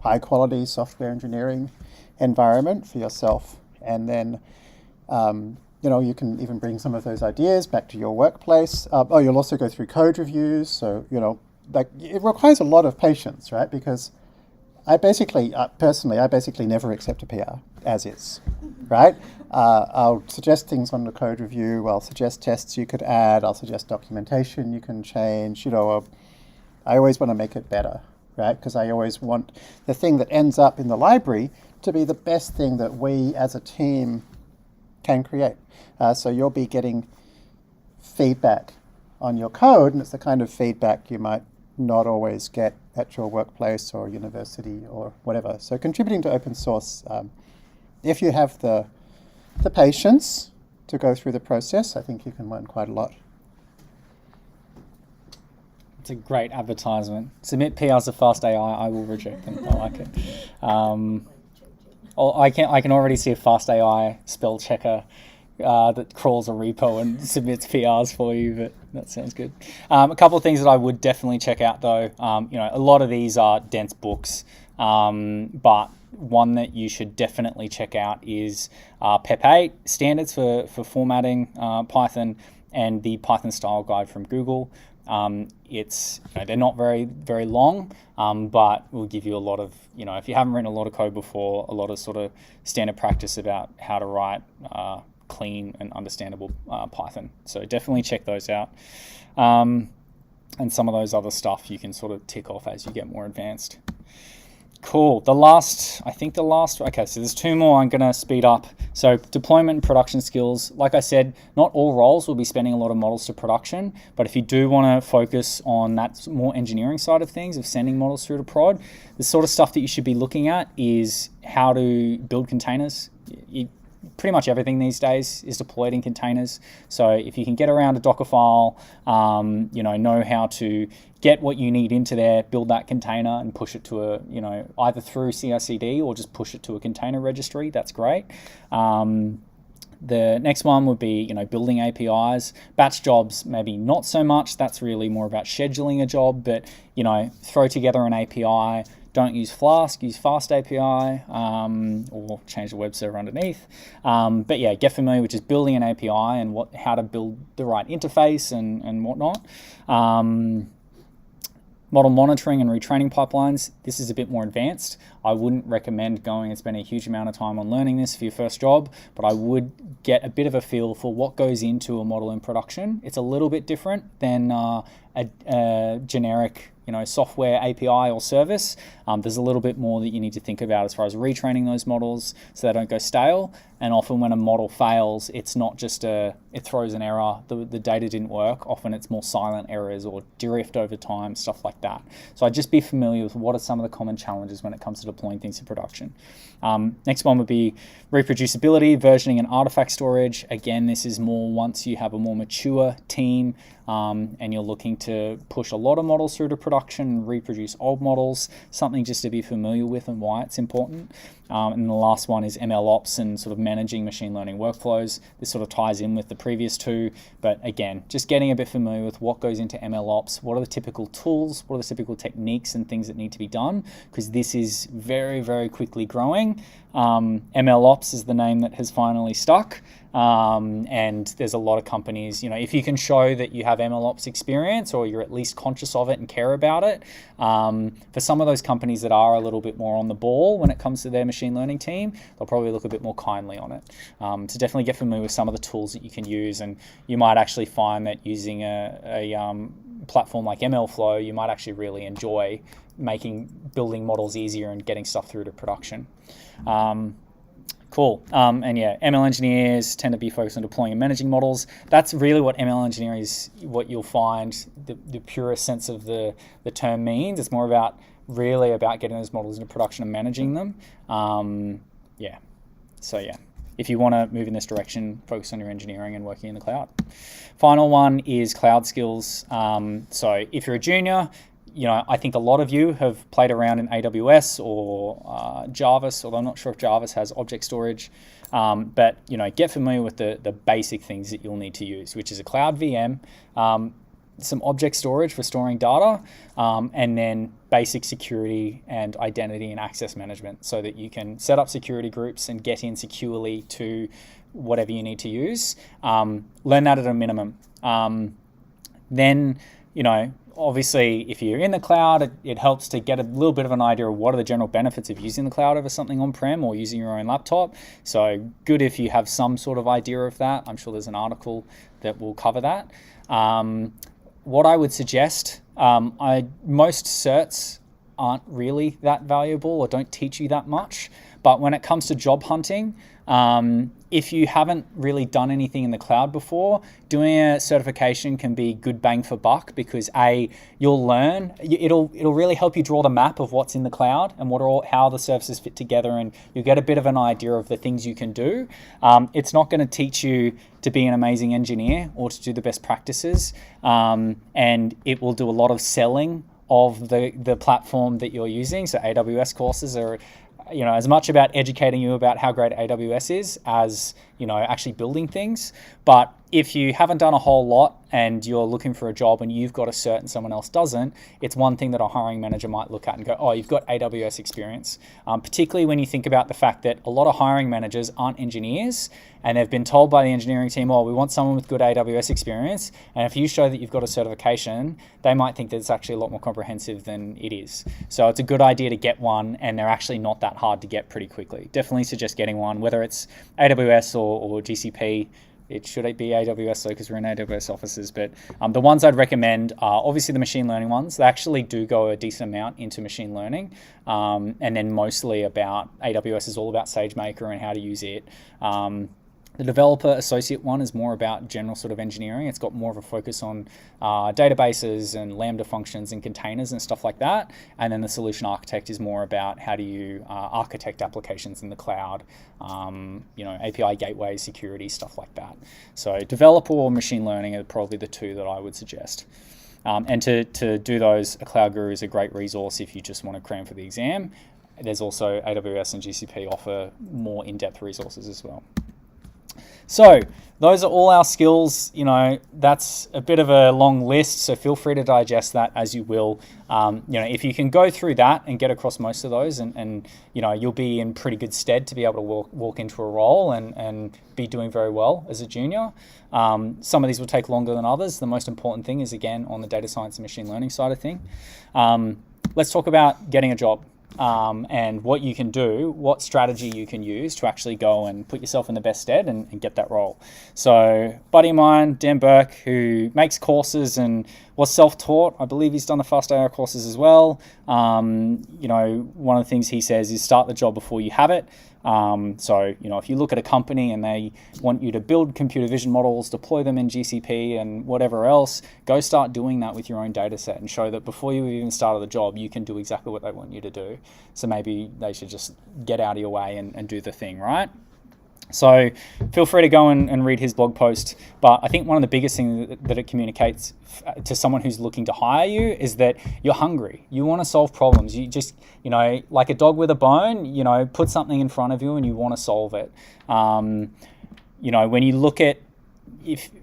high-quality software engineering environment for yourself. And then, you can even bring some of those ideas back to your workplace. You'll also go through code reviews. So, it requires a lot of patience, right? Because I basically never accept a PR as is, right? I'll suggest things on the code review. I'll suggest tests you could add. I'll suggest documentation you can change. I always want to make it better, right? Because I always want the thing that ends up in the library to be the best thing that we as a team can create. So you'll be getting feedback on your code, and it's the kind of feedback you might not always get at your workplace or university or whatever. So contributing to open source, if you have the patience to go through the process, I think you can learn quite a lot. It's a great advertisement. Submit PRs to Fast AI. I will reject them. I like it. I can already see a Fast AI spell checker that crawls a repo and submits PRs for you, but that sounds good. A couple of things that I would definitely check out though. A lot of these are dense books, but one that you should definitely check out is PEP 8 standards for formatting Python, and the Python style guide from Google. They're not very long, but will give you a lot of, if you haven't written a lot of code before, a lot of sort of standard practice about how to write clean and understandable Python. So definitely check those out. And some of those other stuff you can sort of tick off as you get more advanced. Cool. Okay, so there's two more I'm going to speed up. So deployment and production skills. Like I said, not all roles will be spending a lot of models to production, but if you do want to focus on that more engineering side of things, of sending models through to prod, the sort of stuff that you should be looking at is how to build containers. Pretty much everything these days is deployed in containers. So if you can get around a Docker file, know how to get what you need into there, build that container and push it to either through CI/CD or just push it to a container registry, that's great. The next one would be, building APIs. Batch jobs, maybe not so much. That's really more about scheduling a job, but, throw together an API. Don't use Flask, use fast API, or change the web server underneath. But yeah, get familiar with just building an API and how to build the right interface and whatnot. Model monitoring and retraining pipelines. This is a bit more advanced. I wouldn't recommend going and spending a huge amount of time on learning this for your first job, but I would get a bit of a feel for what goes into a model in production. It's a little bit different than a generic software API or service. There's a little bit more that you need to think about as far as retraining those models so they don't go stale. And often when a model fails, it's not just it throws an error, the data didn't work. Often it's more silent errors or drift over time, stuff like that. So I'd just be familiar with what are some of the common challenges when it comes to deploying things to production. Next one would be reproducibility, versioning, and artifact storage. Again, this is more once you have a more mature team and you're looking to push a lot of models through to production, reproduce old models, something just to be familiar with and why it's important. And the last one is ML ops and sort of managing machine learning workflows. This sort of ties in with the previous two, but again, just getting a bit familiar with what goes into ML ops, what are the typical tools, what are the typical techniques and things that need to be done, because this is very, very quickly growing. ML ops is the name that has finally stuck. And there's a lot of companies, if you can show that you have ML ops experience or you're at least conscious of it and care about it, for some of those companies that are a little bit more on the ball when it comes to their machine learning team, they'll probably look a bit more kindly on it. So definitely get familiar with some of the tools that you can use, and you might actually find that using a platform like MLflow, you might actually really enjoy building models easier and getting stuff through to production. Cool. And yeah, ML engineers tend to be focused on deploying and managing models. That's really what ML engineering is, what you'll find the purest sense of the term means. It's more about getting those models into production and managing them. So if you want to move in this direction, focus on your engineering and working in the cloud. Final one is cloud skills. So if you're a junior, I think a lot of you have played around in AWS or Jarvis, although I'm not sure if Jarvis has object storage. But get familiar with the basic things that you'll need to use, which is a cloud VM, some object storage for storing data, and then basic security and identity and access management so that you can set up security groups and get in securely to whatever you need to use. Learn that at a minimum. Then, obviously, if you're in the cloud, it helps to get a little bit of an idea of what are the general benefits of using the cloud over something on-prem or using your own laptop. So good if you have some sort of idea of that. I'm sure there's an article that will cover that. What I would suggest, most certs aren't really that valuable or don't teach you that much. But when it comes to job hunting, if you haven't really done anything in the cloud before, doing a certification can be good bang for buck, because you'll learn. It'll really help you draw the map of what's in the cloud and how the services fit together, and you get a bit of an idea of the things you can do. It's not going to teach you to be an amazing engineer or to do the best practices, and it will do a lot of selling of the platform that you're using. So AWS courses are, as much about educating you about how great AWS is as, actually building things. But if you haven't done a whole lot and you're looking for a job and you've got a cert and someone else doesn't, it's one thing that a hiring manager might look at and go, oh, you've got AWS experience. Particularly when you think about the fact that a lot of hiring managers aren't engineers, and they've been told by the engineering team, oh, we want someone with good AWS experience. And if you show that you've got a certification, they might think that it's actually a lot more comprehensive than it is. So it's a good idea to get one, and they're actually not that hard to get pretty quickly. Definitely suggest getting one, whether it's AWS or GCP. It should be AWS though, because we're in AWS offices. But the ones I'd recommend are obviously the machine learning ones. They actually do go a decent amount into machine learning. And then mostly AWS is all about SageMaker and how to use it. The developer associate one is more about general sort of engineering. It's got more of a focus on databases and Lambda functions and containers and stuff like that. And then the solution architect is more about how do you architect applications in the cloud, API gateway, security, stuff like that. So developer or machine learning are probably the two that I would suggest. And to do those, a Cloud Guru is a great resource if you just want to cram for the exam. There's also AWS and GCP offer more in-depth resources as well. So those are all our skills. That's a bit of a long list, so feel free to digest that as you will. If you can go through that and get across most of those, and you'll be in pretty good stead to be able to walk into a role and be doing very well as a junior. Some of these will take longer than others. The most important thing is, again, on the data science and machine learning side of thing. Let's talk about getting a job. And what you can do, what strategy you can use to actually go and put yourself in the best stead and get that role. So a buddy of mine, Dan Burke, who makes courses and was self-taught. I believe he's done the fast AI courses as well. One of the things he says is start the job before you have it. If you look at a company and they want you to build computer vision models, deploy them in GCP and whatever else, go start doing that with your own data set and show that before you even started the job, you can do exactly what they want you to do. So maybe they should just get out of your way and do the thing, right? So feel free to go and read his blog post. But I think one of the biggest things that it communicates to someone who's looking to hire you is that you're hungry. You want to solve problems. You just, like a dog with a bone, put something in front of you and you want to solve it. When you look at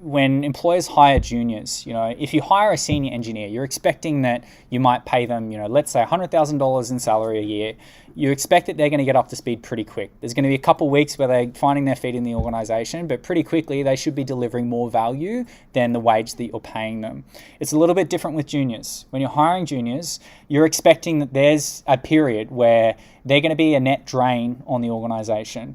when employers hire juniors, if you hire a senior engineer, you're expecting that you might pay them, let's say $100,000 in salary a year. You expect that they're going to get up to speed pretty quick. There's going to be a couple of weeks where they're finding their feet in the organization, but pretty quickly they should be delivering more value than the wage that you're paying them. It's a little bit different with juniors. When you're hiring juniors, you're expecting that there's a period where they're going to be a net drain on the organization,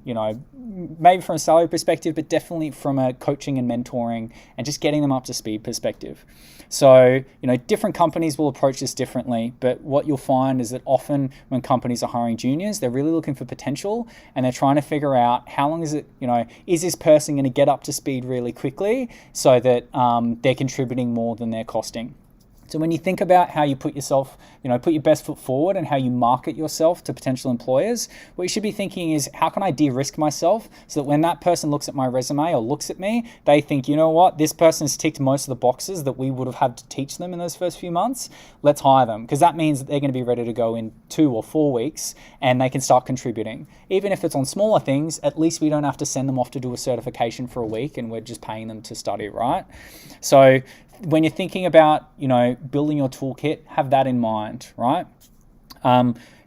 maybe from a salary perspective, but definitely from a coaching and mentoring and just getting them up to speed perspective. So, different companies will approach this differently, but what you'll find is that often when companies are hiring juniors, they're really looking for potential and they're trying to figure out how long is it, is this person going to get up to speed really quickly so that they're contributing more than they're costing. So when you think about how you put yourself, put your best foot forward and how you market yourself to potential employers, what you should be thinking is, how can I de-risk myself so that when that person looks at my resume or looks at me, they think, you know what, this person's ticked most of the boxes that we would have had to teach them in those first few months. Let's hire them, because that means that they're going to be ready to go in 2 or 4 weeks and they can start contributing. Even if it's on smaller things, at least we don't have to send them off to do a certification for a week and we're just paying them to study, right? So when you're thinking about, building your toolkit, have that in mind, right?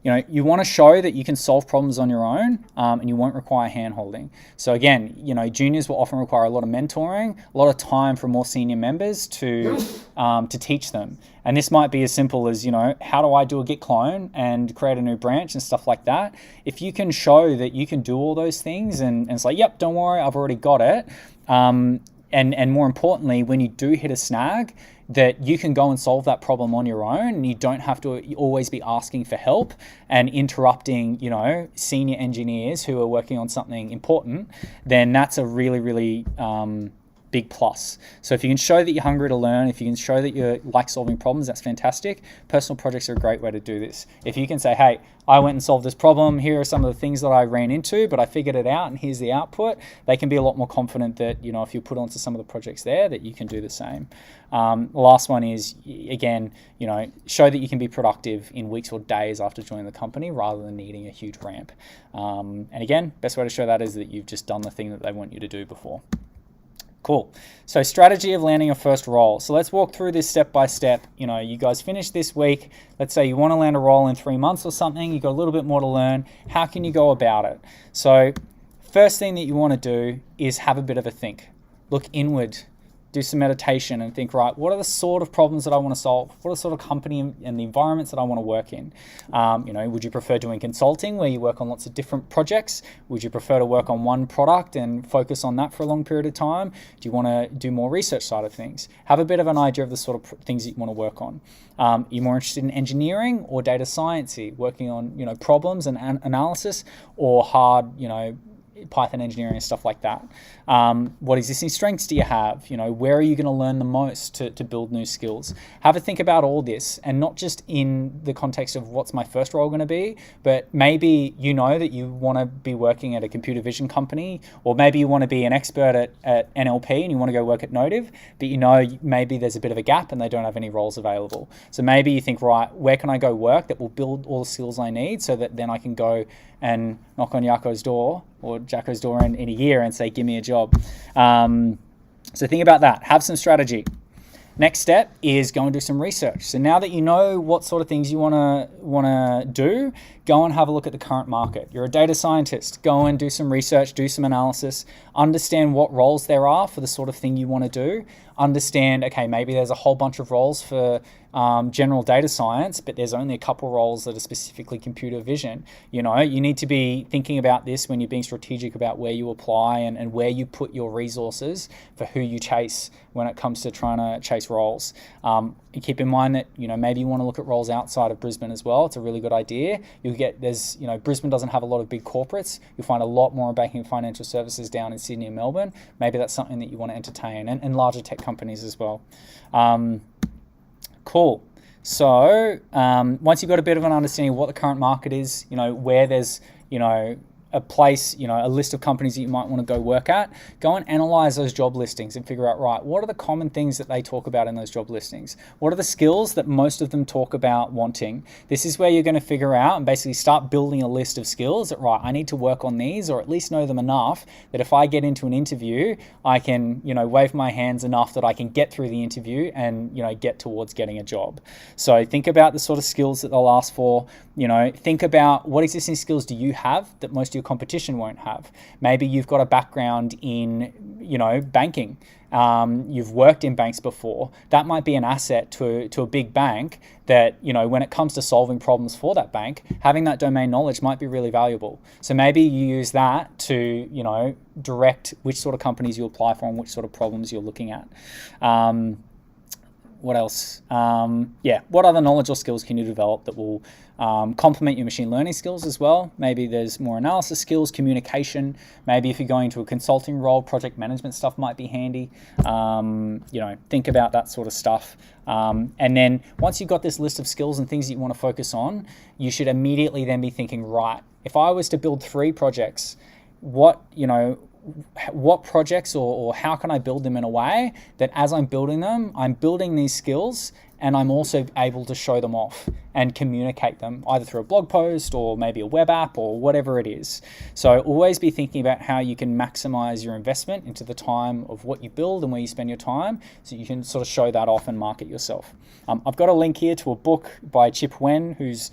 You want to show that you can solve problems on your own and you won't require hand-holding. So again, juniors will often require a lot of mentoring, a lot of time from more senior members to teach them. And this might be as simple as, how do I do a Git clone and create a new branch and stuff like that? If you can show that you can do all those things and it's like, yep, don't worry, I've already got it. And more importantly, when you do hit a snag, that you can go and solve that problem on your own, and you don't have to always be asking for help and interrupting, senior engineers who are working on something important, then that's a really, really big plus. So if you can show that you're hungry to learn, if you can show that you like solving problems, that's fantastic. Personal projects are a great way to do this. If you can say, hey, I went and solved this problem, here are some of the things that I ran into, but I figured it out and here's the output, they can be a lot more confident that, if you put onto some of the projects there, that you can do the same. The last one is, again, show that you can be productive in weeks or days after joining the company rather than needing a huge ramp. And again, best way to show that is that you've just done the thing that they want you to do before. Cool. So strategy of landing your first role. So let's walk through this step by step. You guys finish this week. Let's say you want to land a role in 3 months or something. You've got a little bit more to learn. How can you go about it? So first thing that you want to do is have a bit of a think. Look inward. Do some meditation and think, right, what are the sort of problems that I want to solve? What are the sort of company and the environments that I want to work in? Would you prefer doing consulting where you work on lots of different projects? Would you prefer to work on one product and focus on that for a long period of time? Do you want to do more research side of things? Have a bit of an idea of the sort of things that you want to work on. You're more interested in engineering or data science, working on, problems and analysis, or hard, Python engineering and stuff like that. What existing strengths do you have? Where are you going to learn the most to build new skills? Have a think about all this, and not just in the context of what's my first role going to be, but maybe that you want to be working at a computer vision company, or maybe you want to be an expert at NLP and you want to go work at Notive, but maybe there's a bit of a gap and they don't have any roles available. So maybe you think, right, where can I go work that will build all the skills I need so that then I can go and knock on Jacco's door or Jacko's door in a year and say, give me a job. So think about that. Have some strategy. Next step is go and do some research. So now that you know what sort of things you want to do, go and have a look at the current market. You're a data scientist. Go and do some research, do some analysis, understand what roles there are for the sort of thing you want to do. Understand, okay, maybe there's a whole bunch of roles for general data science, but there's only a couple roles that are specifically computer vision. You need to be thinking about this when you're being strategic about where you apply and where you put your resources for who you chase when it comes to trying to chase roles. Keep in mind that, maybe you want to look at roles outside of Brisbane as well. It's a really good idea. Brisbane doesn't have a lot of big corporates. You'll find a lot more banking and financial services down in Sydney and Melbourne. Maybe that's something that you want to entertain, and larger tech companies as well. Cool. So once you've got a bit of an understanding of what the current market is, where there's, a place, a list of companies that you might want to go work at, go and analyze those job listings and figure out, right, what are the common things that they talk about in those job listings? What are the skills that most of them talk about wanting? This is where you're going to figure out and basically start building a list of skills that, right, I need to work on these, or at least know them enough that if I get into an interview, I can, wave my hands enough that I can get through the interview and, get towards getting a job. So think about the sort of skills that they'll ask for. Think about what existing skills do you have that most of your competition won't have. Maybe you've got a background in, banking. You've worked in banks before. That might be an asset to a big bank that, when it comes to solving problems for that bank, having that domain knowledge might be really valuable. So maybe you use that to, direct which sort of companies you apply for and which sort of problems you're looking at. What else? What other knowledge or skills can you develop that will complement your machine learning skills as well? Maybe there's more analysis skills, communication. Maybe if you're going to a consulting role, project management stuff might be handy. Think about that sort of stuff. And then once you've got this list of skills and things that you want to focus on, you should immediately then be thinking, right, if I was to build 3 projects, what projects or how can I build them in a way that as I'm building them, I'm building these skills and I'm also able to show them off and communicate them either through a blog post or maybe a web app or whatever it is. So always be thinking about how you can maximize your investment into the time of what you build and where you spend your time so you can sort of show that off and market yourself. I've got a link here to a book by Chip Wen, whose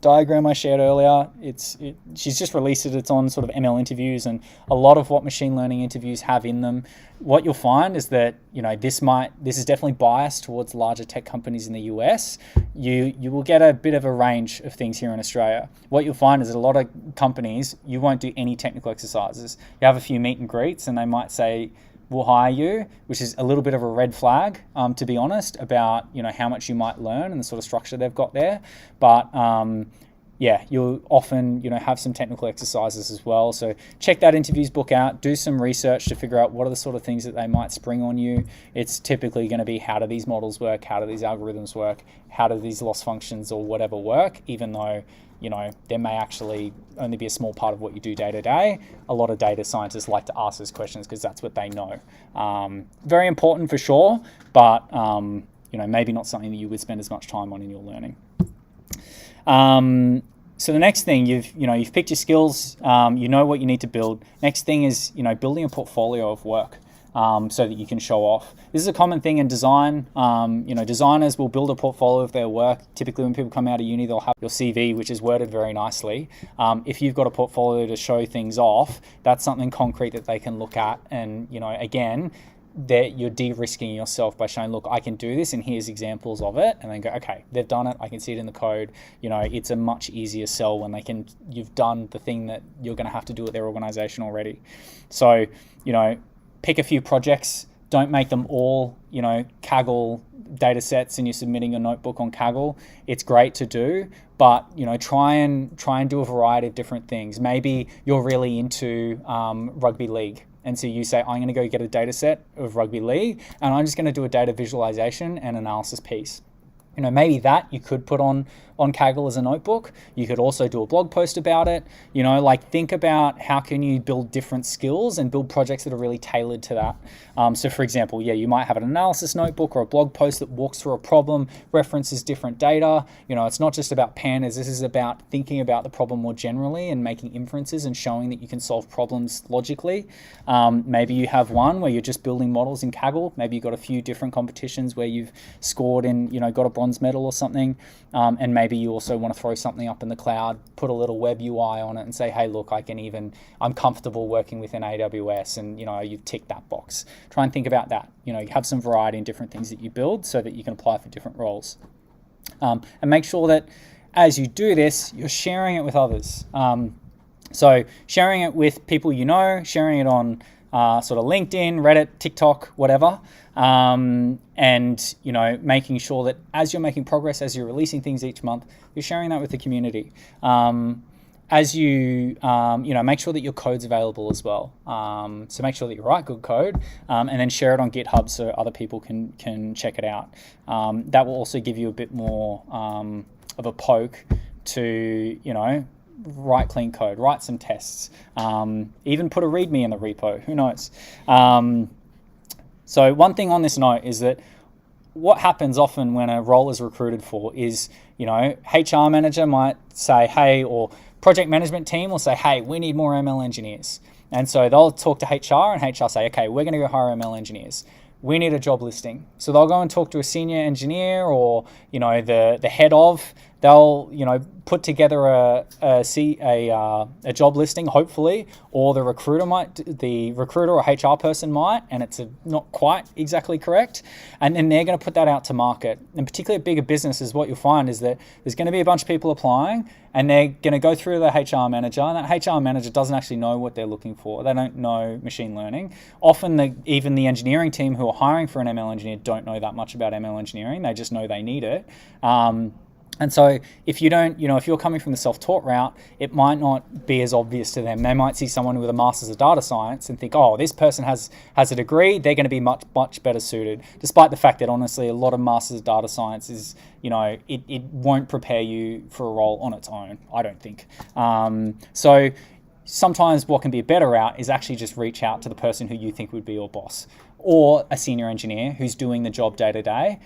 diagram I shared earlier. She's just released it. It's on sort of ML interviews and a lot of what machine learning interviews have in them. What you'll find is that this is definitely biased towards larger tech companies in the US. You will get a bit of a range of things here in Australia. What you'll find is that a lot of companies, you won't do any technical exercises. You have a few meet and greets and they might say, will hire you, which is a little bit of a red flag, to be honest, about how much you might learn and the sort of structure they've got there. But yeah, you'll often have some technical exercises as well. So check that interviews book out, do some research to figure out what are the sort of things that they might spring on you. It's typically going to be, how do these models work? How do these algorithms work? How do these loss functions or whatever work? Even though there may actually only be a small part of what you do day to day. A lot of data scientists like to ask those questions because that's what they know. Very important for sure, but maybe not something that you would spend as much time on in your learning. So the next thing, you've picked your skills, you know what you need to build. Next thing is building a portfolio of work. So that you can show off. This is a common thing in design. Designers will build a portfolio of their work. Typically when people come out of uni, they'll have your CV, which is worded very nicely. If you've got a portfolio to show things off, that's something concrete that they can look at. And, again, that you're de-risking yourself by showing, look, I can do this and here's examples of it, and then go, okay, they've done it, I can see it in the code. It's a much easier sell when you've done the thing that you're going to have to do at their organization already. So, pick a few projects. Don't make them all, Kaggle data sets and you're submitting a notebook on Kaggle. It's great to do, but try and do a variety of different things. Maybe you're really into rugby league, and so you say, I'm going to go get a data set of rugby league, and I'm just going to do a data visualization and analysis piece. Maybe that you could put on Kaggle as a notebook. You could also do a blog post about it. Think about how can you build different skills and build projects that are really tailored to that. So for example, you might have an analysis notebook or a blog post that walks through a problem, references different data. It's not just about pandas. This is about thinking about the problem more generally and making inferences and showing that you can solve problems logically. Maybe you have one where you're just building models in Kaggle. Maybe you've got a few different competitions where you've scored and got a bronze medal or something. And maybe you also want to throw something up in the cloud, put a little web UI on it and say, hey, look, I'm comfortable working within AWS, and you've ticked that box. Try and think about that. Have some variety in different things that you build so that you can apply for different roles. And make sure that as you do this, you're sharing it with others. So sharing it with people sharing it on sort of LinkedIn, Reddit, TikTok, whatever. And making sure that as you're making progress, as you're releasing things each month, you're sharing that with the community. As you make sure that your code's available as well. So make sure that you write good code, and then share it on GitHub so other people can check it out. That will also give you a bit more of a poke to write clean code, write some tests, even put a README in the repo. Who knows? So one thing on this note is that what happens often when a role is recruited for is, HR manager might say, hey, or project management team will say, hey, we need more ML engineers. And so they'll talk to HR and HR say, okay, we're going to go hire ML engineers. We need a job listing. So they'll go and talk to a senior engineer or, the head of. They'll, put together a job listing, hopefully, or the recruiter or HR person might, and it's not quite exactly correct. And then they're going to put that out to market. And particularly at bigger businesses, what you'll find is that there's going to be a bunch of people applying, and they're going to go through the HR manager, and that HR manager doesn't actually know what they're looking for. They don't know machine learning. Often even the engineering team who are hiring for an ML engineer don't know that much about ML engineering. They just know they need it. And so if you don't, if you're coming from the self-taught route, it might not be as obvious to them. They might see someone with a master's of data science and think, oh, this person has a degree, they're going to be much, much better suited. Despite the fact that honestly, a lot of masters of data science is, it won't prepare you for a role on its own, I don't think. So sometimes what can be a better route is actually just reach out to the person who you think would be your boss, or a senior engineer who's doing the job day to day.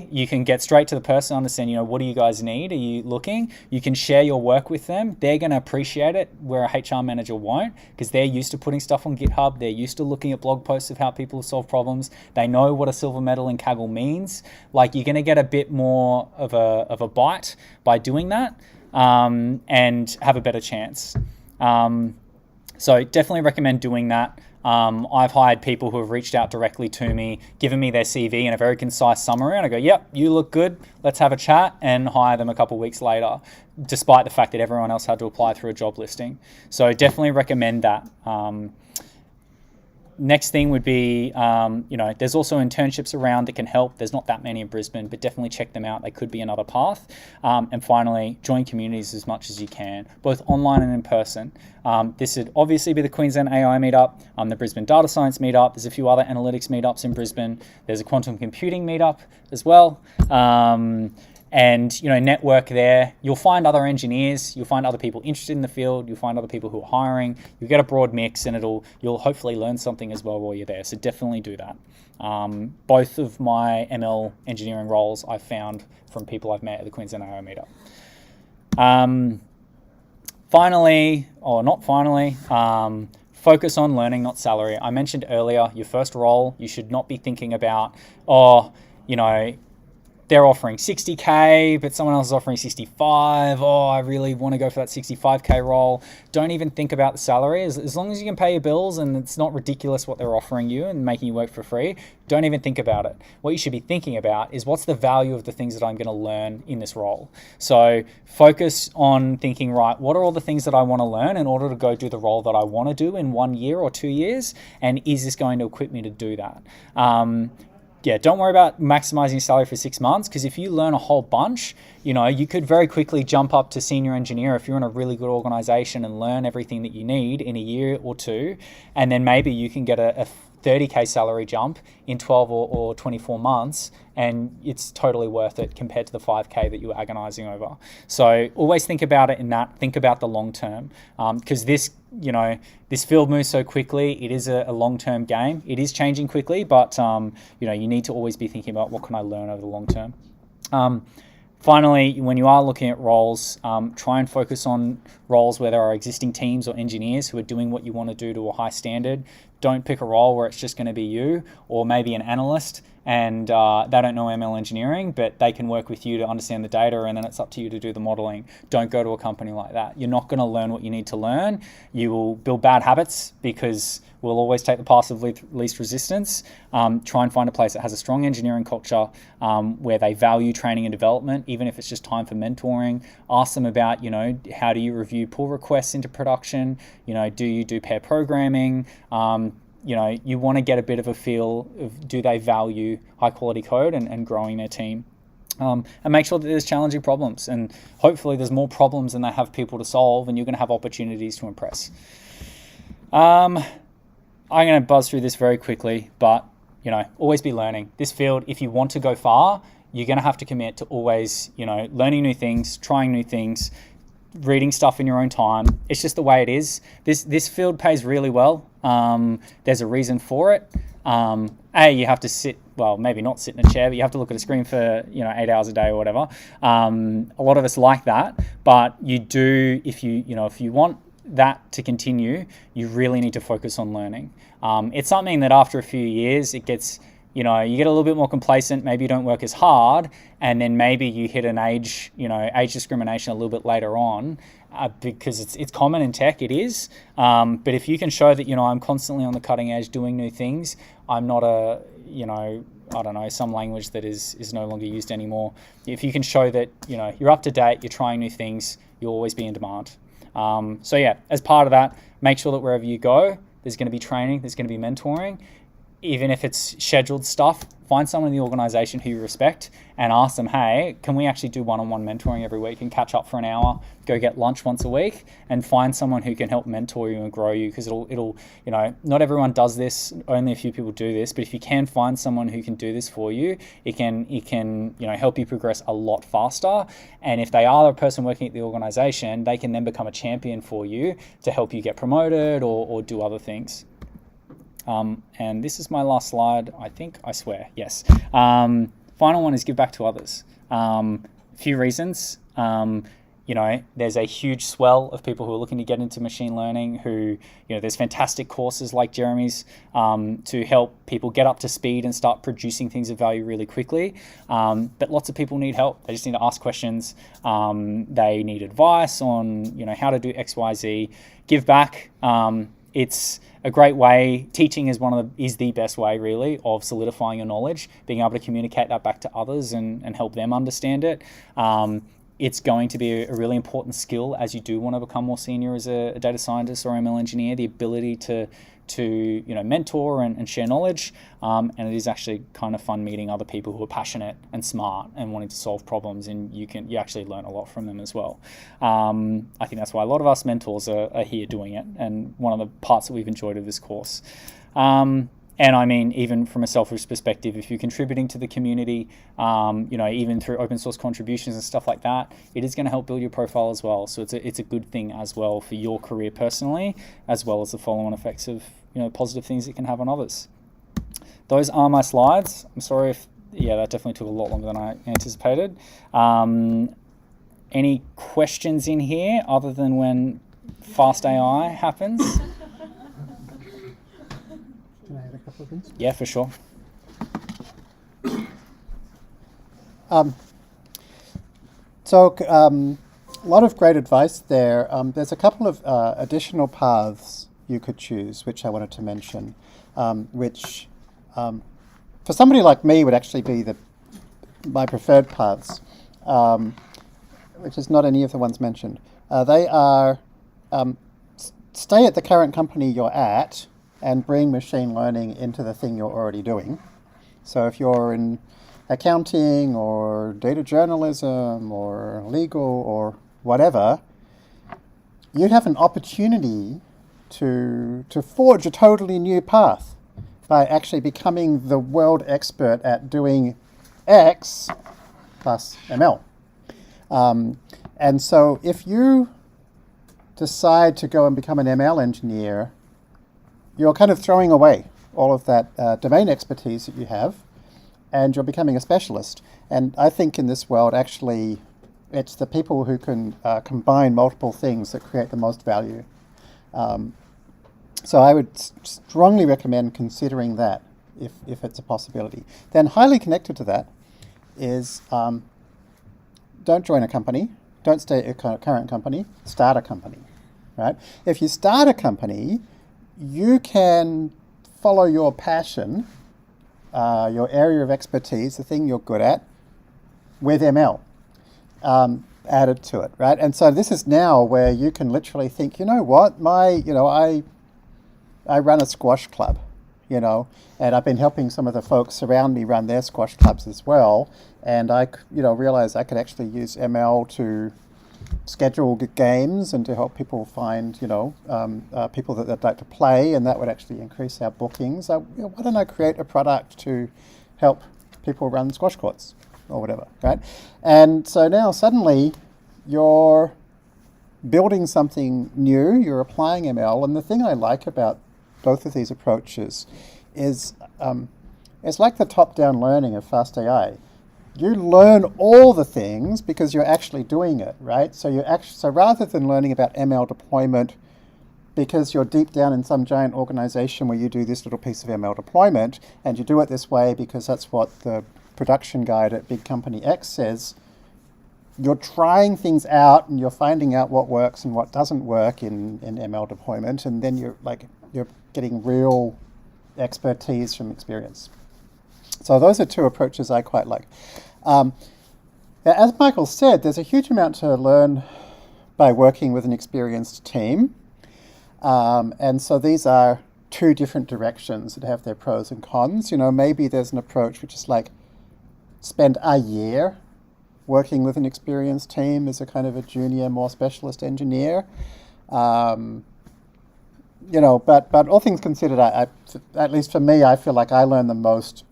You can get straight to the person, understand, what do you guys need? Are you looking? You can share your work with them. They're going to appreciate it where a HR manager won't, because they're used to putting stuff on GitHub. They're used to looking at blog posts of how people solve problems. They know what a silver medal in Kaggle means. You're going to get a bit more of a bite by doing that, and have a better chance. So definitely recommend doing that. I've hired people who have reached out directly to me, given me their CV and a very concise summary, and I go, yep, you look good, let's have a chat, and hire them a couple of weeks later, despite the fact that everyone else had to apply through a job listing. So definitely recommend that. Next thing would be, there's also internships around that can help. There's not that many in Brisbane, but definitely check them out. They could be another path. And finally, join communities as much as you can, both online and in person. This would obviously be the Queensland AI meetup, the Brisbane Data Science meetup. There's a few other analytics meetups in Brisbane. There's a quantum computing meetup as well. And network there. You'll find other engineers, you'll find other people interested in the field, you'll find other people who are hiring. You'll get a broad mix, and you'll hopefully learn something as well while you're there. So definitely do that. Both of my ML engineering roles I've found from people I've met at the Queensland AI meetup. Finally, or not finally, focus on learning, not salary. I mentioned earlier, your first role, you should not be thinking about, they're offering 60K, but someone else is offering 65. Oh, I really want to go for that 65K role. Don't even think about the salary. As long as you can pay your bills and it's not ridiculous what they're offering you and making you work for free, don't even think about it. What you should be thinking about is what's the value of the things that I'm going to learn in this role. So focus on thinking, right, what are all the things that I want to learn in order to go do the role that I want to do in 1 year or 2 years? And is this going to equip me to do that? Don't worry about maximizing your salary for 6 months, because if you learn a whole bunch, you could very quickly jump up to senior engineer if you're in a really good organization and learn everything that you need in a year or two. And then maybe you can get a 30K salary jump in 12 or 24 months, and it's totally worth it compared to the 5K that you were agonizing over. So always think about it in that, think about the long term, because this field moves so quickly. It is a long-term game. It is changing quickly, but you need to always be thinking about what can I learn over the long term. Finally, when you are looking at roles, try and focus on roles where there are existing teams or engineers who are doing what you want to do to a high standard. Don't pick a role where it's just going to be you, or maybe an analyst and they don't know ML engineering, but they can work with you to understand the data, and then it's up to you to do the modeling. Don't go to a company like that. You're not going to learn what you need to learn. You will build bad habits because we'll always take the path of least resistance. Try and find a place that has a strong engineering culture, where they value training and development, even if it's just time for mentoring. Ask them about, how do you review pull requests into production? Do you do pair programming? You want to get a bit of a feel of, do they value high quality code and growing their team? And make sure that there's challenging problems, and hopefully there's more problems than they have people to solve, and you're going to have opportunities to impress. I'm going to buzz through this very quickly, but always be learning. This field, if you want to go far, you're going to have to commit to always, learning new things, trying new things, reading stuff in your own time. It's just the way it is. This field pays really well. There's a reason for it. You have to sit, well, maybe not sit in a chair, but you have to look at a screen for 8 hours a day or whatever. A lot of us like that, but you do, if you want that to continue, you really need to focus on learning. It's something that after a few years, it gets, you get a little bit more complacent. Maybe you don't work as hard, and then maybe you hit an age discrimination a little bit later on, because it's common in tech. It is, but if you can show that I'm constantly on the cutting edge doing new things, I'm not a I don't know, some language that is no longer used anymore. If you can show that you're up to date, you're trying new things, you'll always be in demand. As part of that, make sure that wherever you go, there's going to be training, there's going to be mentoring. Even if it's scheduled stuff, find someone in the organization who you respect and ask them, hey, can we actually do one-on-one mentoring every week and catch up for an hour, go get lunch once a week, and find someone who can help mentor you and grow you, because it'll not everyone does this, only a few people do this, but if you can find someone who can do this for you, it can help you progress a lot faster. And if they are the person working at the organization, they can then become a champion for you to help you get promoted or do other things. And this is my last slide, I swear, yes. Final one is give back to others. Few reasons. There's a huge swell of people who are looking to get into machine learning who, there's fantastic courses like Jeremy's to help people get up to speed and start producing things of value really quickly. But lots of people need help. They just need to ask questions. They need advice on, how to do X, Y, Z. Give back. It's a great way. Teaching is is the best way, really, of solidifying your knowledge, being able to communicate that back to others and help them understand it. It's going to be a really important skill as you do want to become more senior as a data scientist or ML engineer, the ability to to mentor and share knowledge, and it is actually kind of fun meeting other people who are passionate and smart and wanting to solve problems, and you actually learn a lot from them as well. I think that's why a lot of us mentors are here doing it, and one of the parts that we've enjoyed of this course. And I mean, even from a selfish perspective, if you're contributing to the community, even through open source contributions and stuff like that, it is going to help build your profile as well. So it's a good thing as well for your career personally, as well as the follow-on effects of positive things it can have on others. Those are my slides. I'm sorry if that definitely took a lot longer than I anticipated. Any questions in here other than when fast AI happens? Can I add a couple of things? Yeah, for sure. A lot of great advice there. There's a couple of additional paths you could choose, which I wanted to mention, which for somebody like me would actually be my preferred paths, which is not any of the ones mentioned. They are stay at the current company you're at and bring machine learning into the thing you're already doing. So if you're in accounting or data journalism or legal or whatever, you have an opportunity to forge a totally new path by actually becoming the world expert at doing X plus ML. And so if you decide to go and become an ML engineer, you're kind of throwing away all of that domain expertise that you have, and you're becoming a specialist. And I think in this world, actually, it's the people who can combine multiple things that create the most value. So I would strongly recommend considering that if it's a possibility. Then highly connected to that is don't join a company, don't stay at your current company, start a company, right? If you start a company, you can follow your passion, your area of expertise, the thing you're good at, with ML added to it, right? And so this is now where you can literally think, what, I run a squash club, and I've been helping some of the folks around me run their squash clubs as well, and I, realized I could actually use ML to schedule games and to help people find, people that they'd like to play, and that would actually increase our bookings. Why don't I create a product to help people run squash courts or whatever, right? And so now suddenly you're building something new, you're applying ML, and the thing I like about both of these approaches is it's like the top-down learning of fast AI. You learn all the things because you're actually doing it, right? So so rather than learning about ML deployment because you're deep down in some giant organization where you do this little piece of ML deployment and you do it this way because that's what the production guide at big company X says, you're trying things out and you're finding out what works and what doesn't work in ML deployment, and then you're getting real expertise from experience. So those are two approaches I quite like. As Michael said, there's a huge amount to learn by working with an experienced team. And so these are two different directions that have their pros and cons. Maybe there's an approach which is like spend a year working with an experienced team as a kind of a junior, more specialist engineer. But all things considered, at least for me, I feel like I learn the most.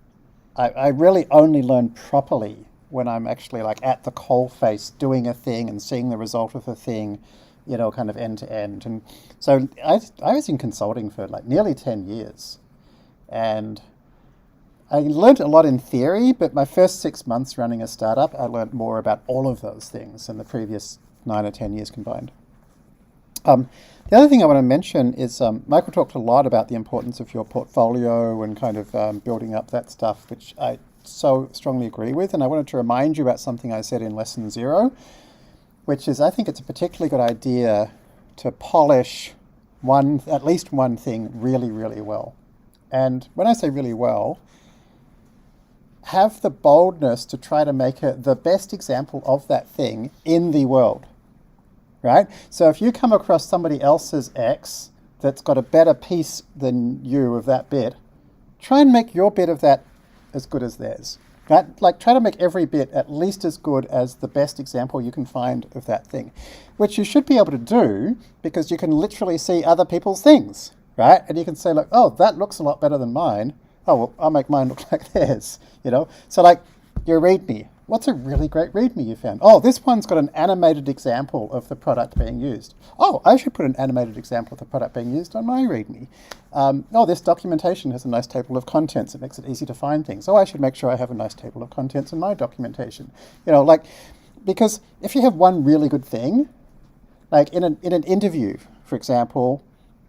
I really only learn properly when I'm actually at the coalface doing a thing and seeing the result of a thing, kind of end to end. And so I was in consulting for nearly 10 years. And I learned a lot in theory, but my first 6 months running a startup, I learned more about all of those things than the previous 9 or 10 years combined. The other thing I want to mention is Michael talked a lot about the importance of your portfolio and kind of building up that stuff, which I so strongly agree with. And I wanted to remind you about something I said in lesson 0, which is I think it's a particularly good idea to polish at least one thing really, really well. And when I say really well, have the boldness to try to make it the best example of that thing in the world. Right? So if you come across somebody else's X that's got a better piece than you of that bit, try and make your bit of that as good as theirs. Right? Like, try to make every bit at least as good as the best example you can find of that thing, which you should be able to do because you can literally see other people's things, right? And you can say, like, oh, that looks a lot better than mine. Oh, well, I'll make mine look like theirs, you know? So, like, your README. What's a really great README you found? Oh, this one's got an animated example of the product being used. Oh, I should put an animated example of the product being used on my README. Oh, this documentation has a nice table of contents. It makes it easy to find things. Oh, I should make sure I have a nice table of contents in my documentation. You know, like, because if you have one really good thing, like in an interview, for example,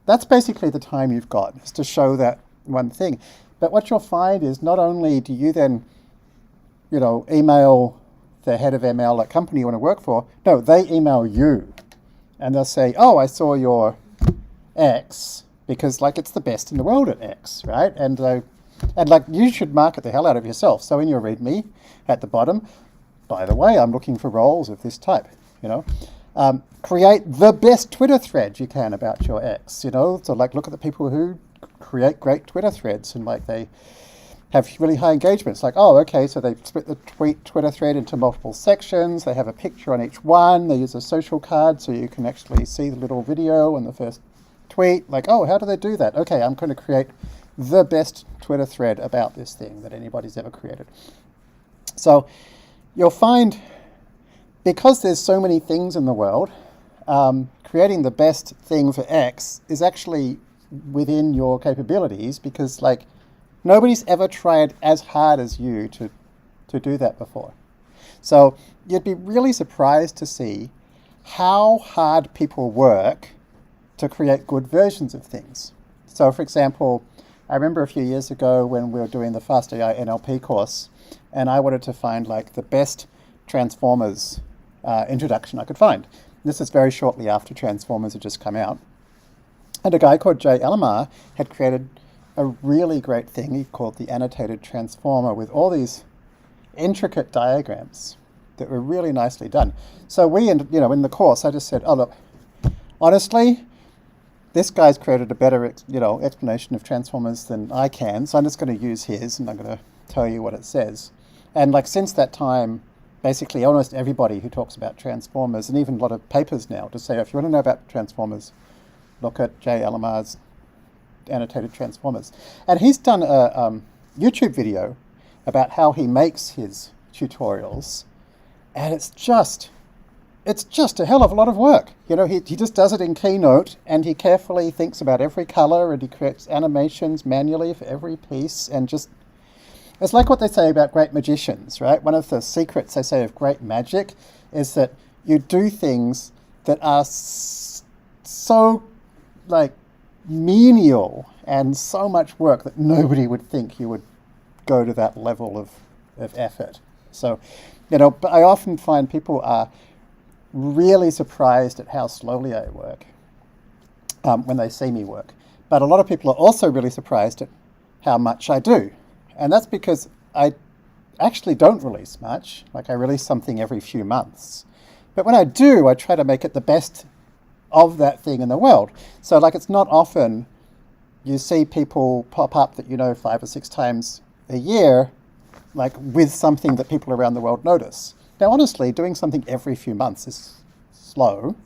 that's basically the time you've got, is to show that one thing. But what you'll find is not only do you then, you know, email the head of ML at company you want to work for, no, they email you. And they'll say, oh, I saw your X, because like it's the best in the world at X, right? And like you should market the hell out of yourself. So in your README at the bottom, by the way, I'm looking for roles of this type, you know. Create the best Twitter thread you can about your X, you know. So like look at the people who create great Twitter threads and like they have really high engagement. It's like, oh, okay, so they split the Twitter thread into multiple sections. They have a picture on each one. They use a social card so you can actually see the little video on the first tweet. Like, oh, how do they do that? Okay, I'm going to create the best Twitter thread about this thing that anybody's ever created. So you'll find, because there's so many things in the world, creating the best thing for X is actually within your capabilities because, like, nobody's ever tried as hard as you to do that before. So you'd be really surprised to see how hard people work to create good versions of things. So for example, I remember a few years ago when we were doing the Fast AI NLP course, and I wanted to find like the best Transformers introduction I could find. This is very shortly after Transformers had just come out. And a guy called Jay Alamar had created a really great thing he called the annotated transformer with all these intricate diagrams that were really nicely done. So we, you know, in the course, I just said, oh, look, honestly, this guy's created a better, you know, explanation of transformers than I can, so I'm just going to use his and I'm going to tell you what it says. And like since that time, basically almost everybody who talks about transformers, and even a lot of papers now, to say, if you want to know about transformers, look at Jay Alamar's annotated transformers. And he's done a YouTube video about how he makes his tutorials, and it's just a hell of a lot of work. You know, he just does it in Keynote, and he carefully thinks about every color, and he creates animations manually for every piece, and just, it's like what they say about great magicians, right? One of the secrets they say of great magic is that you do things that are so like menial and so much work that nobody would think you would go to that level of effort. So, you know, but I often find people are really surprised at how slowly I work when they see me work. But a lot of people are also really surprised at how much I do. And that's because I actually don't release much. Like I release something every few months. But when I do, I try to make it the best of that thing in the world. So like it's not often you see people pop up that you know 5 or 6 times a year, like with something that people around the world notice. Now honestly, doing something every few months is slow,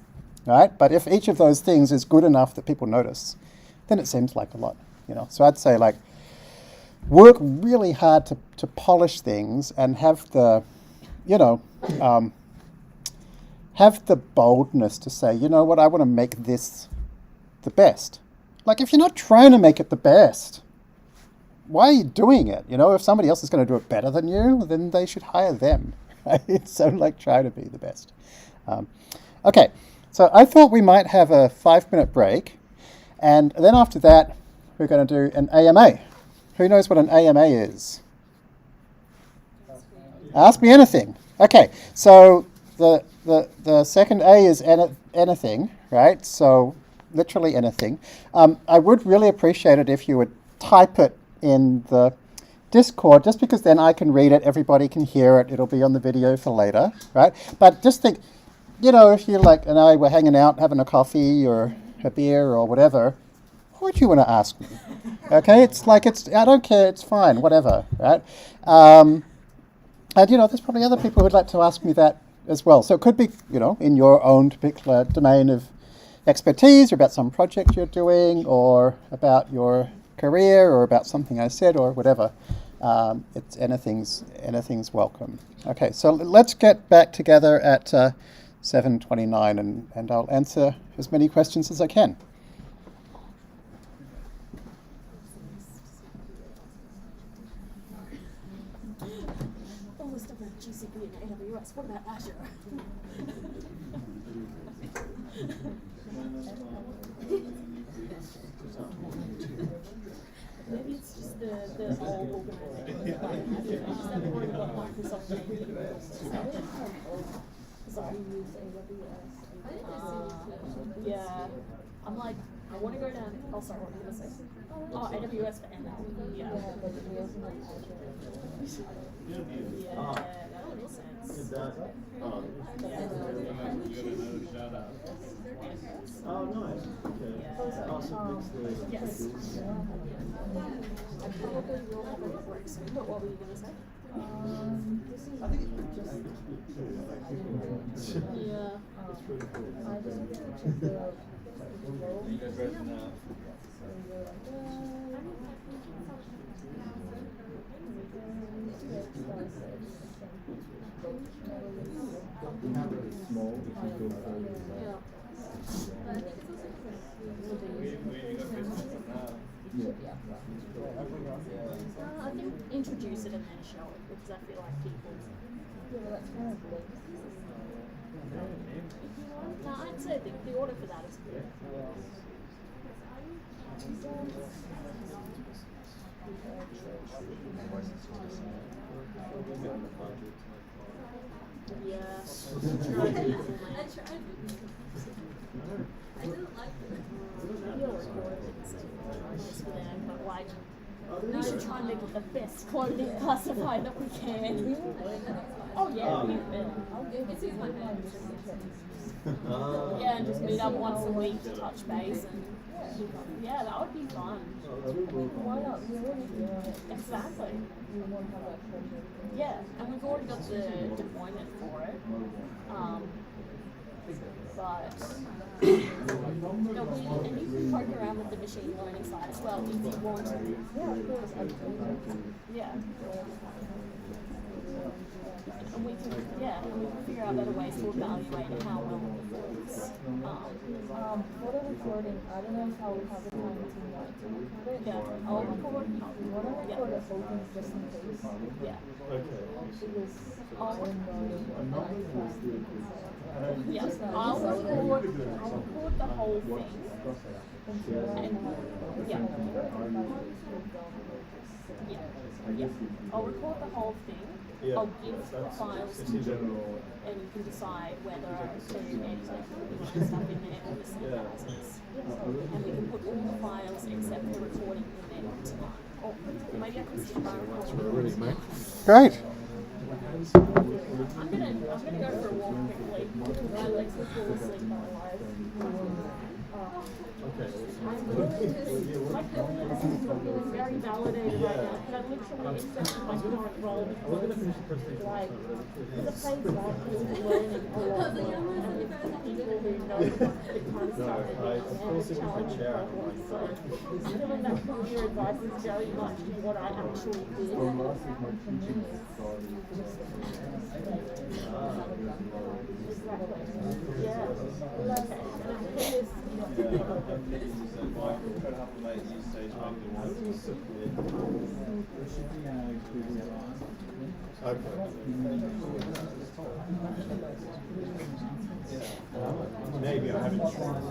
right? But if each of those things is good enough that people notice, then it seems like a lot, you know. So I'd say like work really hard to polish things and have the, you know, have the boldness to say, you know what, I want to make this the best. Like if you're not trying to make it the best, why are you doing it? You know, if somebody else is going to do it better than you, then they should hire them. Right? So like try to be the best. Okay, so I thought we might have a 5-minute break, and then after that we're going to do an AMA. Who knows what an AMA is? Ask me anything. Okay, so the second A is anything, right? So literally anything. I would really appreciate it if you would type it in the Discord, just because then I can read it, everybody can hear it, it'll be on the video for later, right? But just think, you know, if you like and I were hanging out, having a coffee or a beer or whatever, would you want to ask me? Okay, it's like, I don't care, it's fine, whatever, right? And, there's probably other people who'd like to ask me that as well. So it could be, in your own particular domain of expertise, or about some project you're doing, or about your career, or about something I said, or whatever. It's anything's welcome. Okay, so let's get back together at 7:29, and I'll answer as many questions as I can. All the stuff about GCP and AWS. What about Azure? Maybe it's just the whole organization. Just everyone got Microsoft name. So we use AWS. Yeah. I'm like, I want to go down. Oh, sorry, what were you going to say? Oh, AWS for ML. Yeah. Yeah, that makes sense. Oh, nice. Okay. Yes. I probably will have a break soon, but what were you going to say? I think it's just Yeah. it's really cool. You guys ready now? We're not really small, but you go further. Yeah. Where you got business from now? Yeah. I think introduce it and then show it, because I feel like people. No, I'd say the order for that is good. Yeah. I didn't like it. But like, we should try and make it the best clothing classified that we can. Oh yeah, we will. It's in my hand. Yeah, and just meet up once a week to touch base, and yeah, that would be fun. Why not? We already doing it. Exactly. We won't have that pressure. Yeah, and we've already got the deployment for it. But no, and you can poke around with the machine learning side as well if you want to. Yeah, of course. Yeah. And we can, figure out better ways to evaluate how well it performs. Photo recording, I don't know if I'll have the time to record it. Yeah, I'll record. We want to record the whole thing just in case. Yeah. Because I'll I don't know. Yes, I'll record the whole thing. And yeah. I'll record the whole thing. Yeah, I'll give the files to you, general. and you can decide whether to edit stuff in there or just leave it as is. And we can put all the files except the recording in there tonight. Or maybe I can skip my recording. Great. I'm gonna go for a walk quickly. My legs will fall asleep otherwise. My feeling is very validated right now, but I'm literally accepting my current role because, like, the paid life is learning a lot more, and with people who know the kind of stuff they're doing and challenge problems. So, feeling that career advice is very much what I actually did. Exactly. Yeah. Okay. And I think this. Maybe I haven't tried.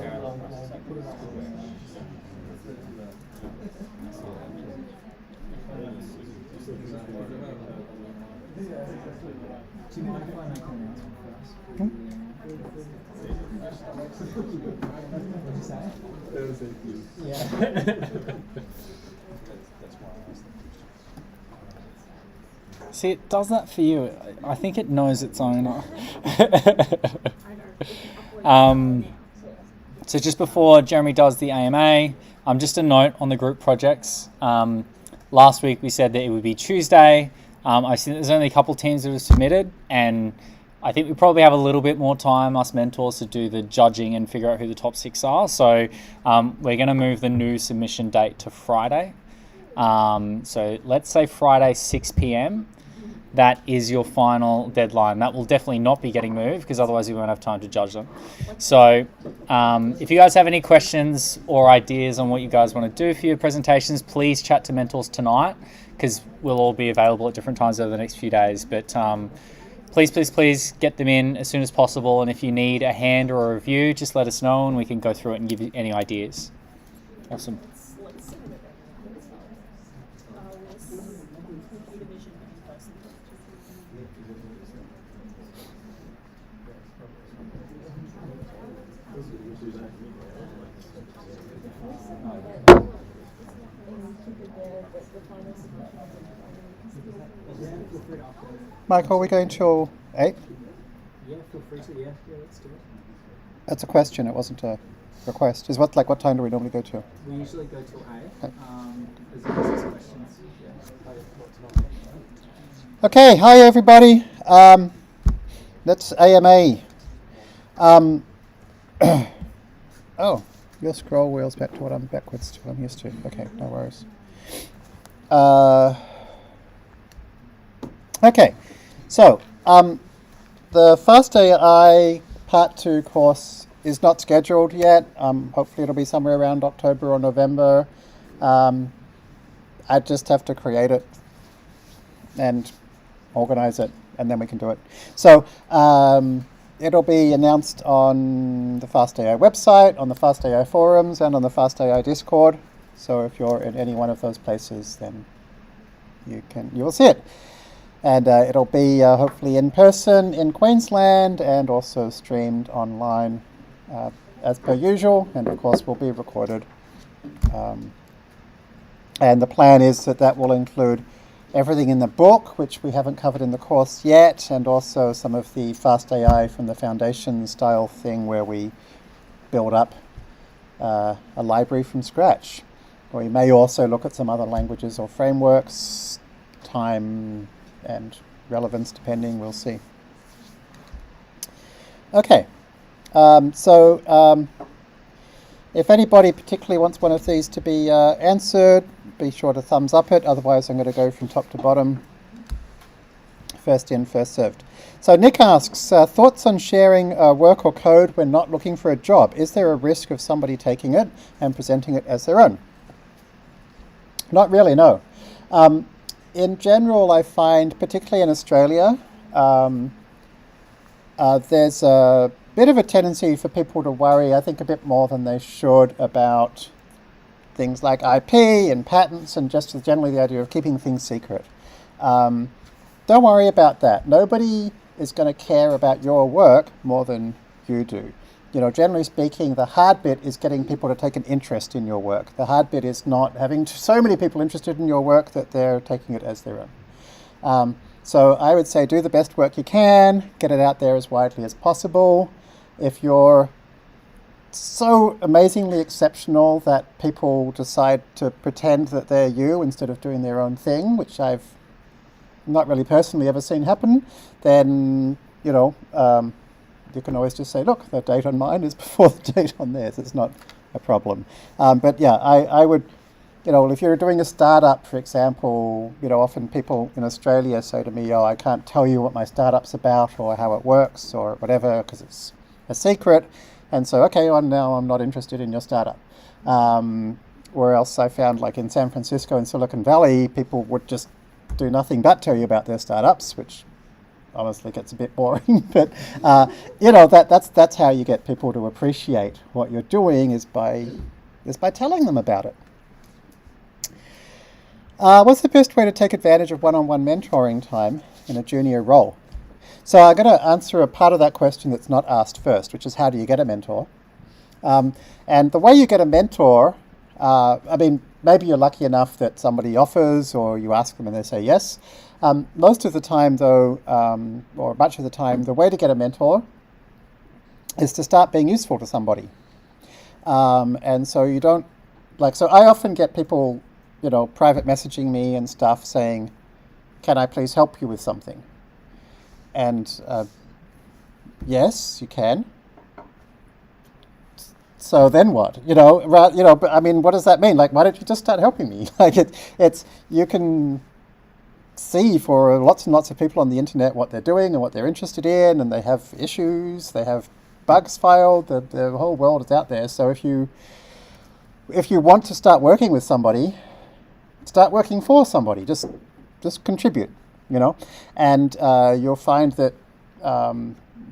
Do you mind if I make an announcement first? What did you say? Yeah. See, it does that for you. I think it knows its own. So just before Jeremy does the AMA, Just a note on the group projects. Last week we said that it would be Tuesday. I see there's only a couple teams that have submitted, and I think we probably have a little bit more time, us mentors, to do the judging and figure out who the top 6 are. So we're going to move the new submission date to Friday. So let's say Friday 6 p.m. That is your final deadline. That will definitely not be getting moved, because otherwise we won't have time to judge them. So if you guys have any questions or ideas on what you guys want to do for your presentations, please chat to mentors tonight, because we'll all be available at different times over the next few days. But please get them in as soon as possible. And if you need a hand or a review, just let us know and we can go through it and give you any ideas. Awesome. Michael, are we going till 8? Yeah, feel free to. Yeah, let's do it. That's a question. It wasn't a request. What time do we normally go to? We usually go till 8. Okay. As long as there's questions. Yeah. Okay, hi everybody. That's AMA. Oh, your scroll wheel's back to what I'm backwards to what I'm used to. Okay, no worries. Okay, so the Fast AI Part 2 course is not scheduled yet. Hopefully it'll be somewhere around October or November. I just have to create it and organize it, and then we can do it. So it'll be announced on the Fast AI website, on the Fast AI forums, and on the Fast AI Discord. So if you're in any one of those places, then you will see it. And it'll be hopefully in person in Queensland, and also streamed online as per usual, and of course will be recorded. And the plan is that will include everything in the book, which we haven't covered in the course yet, and also some of the Fast AI from the foundation style thing where we build up a library from scratch. We may also look at some other languages or frameworks, time and relevance depending, we'll see. Okay, so if anybody particularly wants one of these to be answered, be sure to thumbs up it. Otherwise I'm going to go from top to bottom, first in, first served. So Nick asks, thoughts on sharing work or code when not looking for a job? Is there a risk of somebody taking it and presenting it as their own? Not really, no. In general, I find, particularly in Australia, there's a bit of a tendency for people to worry, I think, a bit more than they should about things like IP and patents, and just generally the idea of keeping things secret. Don't worry about that. Nobody is going to care about your work more than you do. You know, generally speaking, the hard bit is getting people to take an interest in your work. The hard bit is not having so many people interested in your work that they're taking it as their own. So I would say do the best work you can, get it out there as widely as possible. If you're so amazingly exceptional that people decide to pretend that they're you instead of doing their own thing, which I've not really personally ever seen happen, then, you know, you can always just say, look, the date on mine is before the date on theirs. It's not a problem. But yeah, I would, you know, if you're doing a startup, for example, you know, often people in Australia say to me, oh, I can't tell you what my startup's about or how it works or whatever because it's a secret. And so, okay, well, now I'm not interested in your startup. Or else I found, like in San Francisco and Silicon Valley, people would just do nothing but tell you about their startups, which honestly gets a bit boring. But you know, that's how you get people to appreciate what you're doing, is by telling them about it. What's the best way to take advantage of one-on-one mentoring time in a junior role? So I'm going to answer a part of that question that's not asked first, which is how do you get a mentor? And the way you get a mentor, I mean, maybe you're lucky enough that somebody offers or you ask them and they say yes. Most of the time, though, or much of the time, the way to get a mentor is to start being useful to somebody. And so you don't like, so I often get people, private messaging me and stuff saying, can I please help you with something? And yes, you can. So then what? But I mean, what does that mean? Like, why don't you just start helping me? Like, it's you can see for lots and lots of people on the internet what they're doing and what they're interested in, and they have issues, they have bugs filed. The whole world is out there. So if you want to start working with somebody, start working for somebody. Just contribute, and you'll find that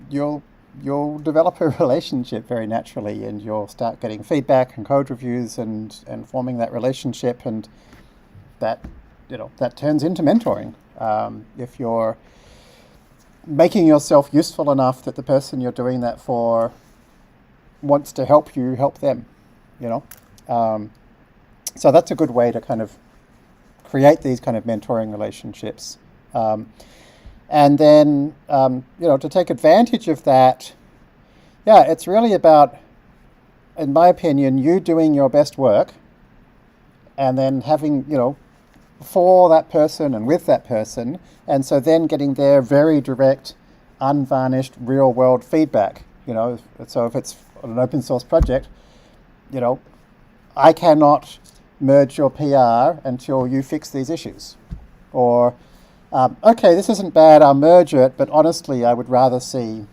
you'll develop a relationship very naturally, and you'll start getting feedback and code reviews and forming that relationship, and that turns into mentoring. If you're making yourself useful enough that the person you're doing that for wants to help you help them, so that's a good way to kind of create these kind of mentoring relationships. And then, to take advantage of that, it's really about, in my opinion, you doing your best work and then having, for that person and with that person. And so then getting their very direct, unvarnished, real world feedback. So if it's an open source project, I cannot merge your PR until you fix these issues. Or, okay, this isn't bad, I'll merge it, but honestly, I would rather see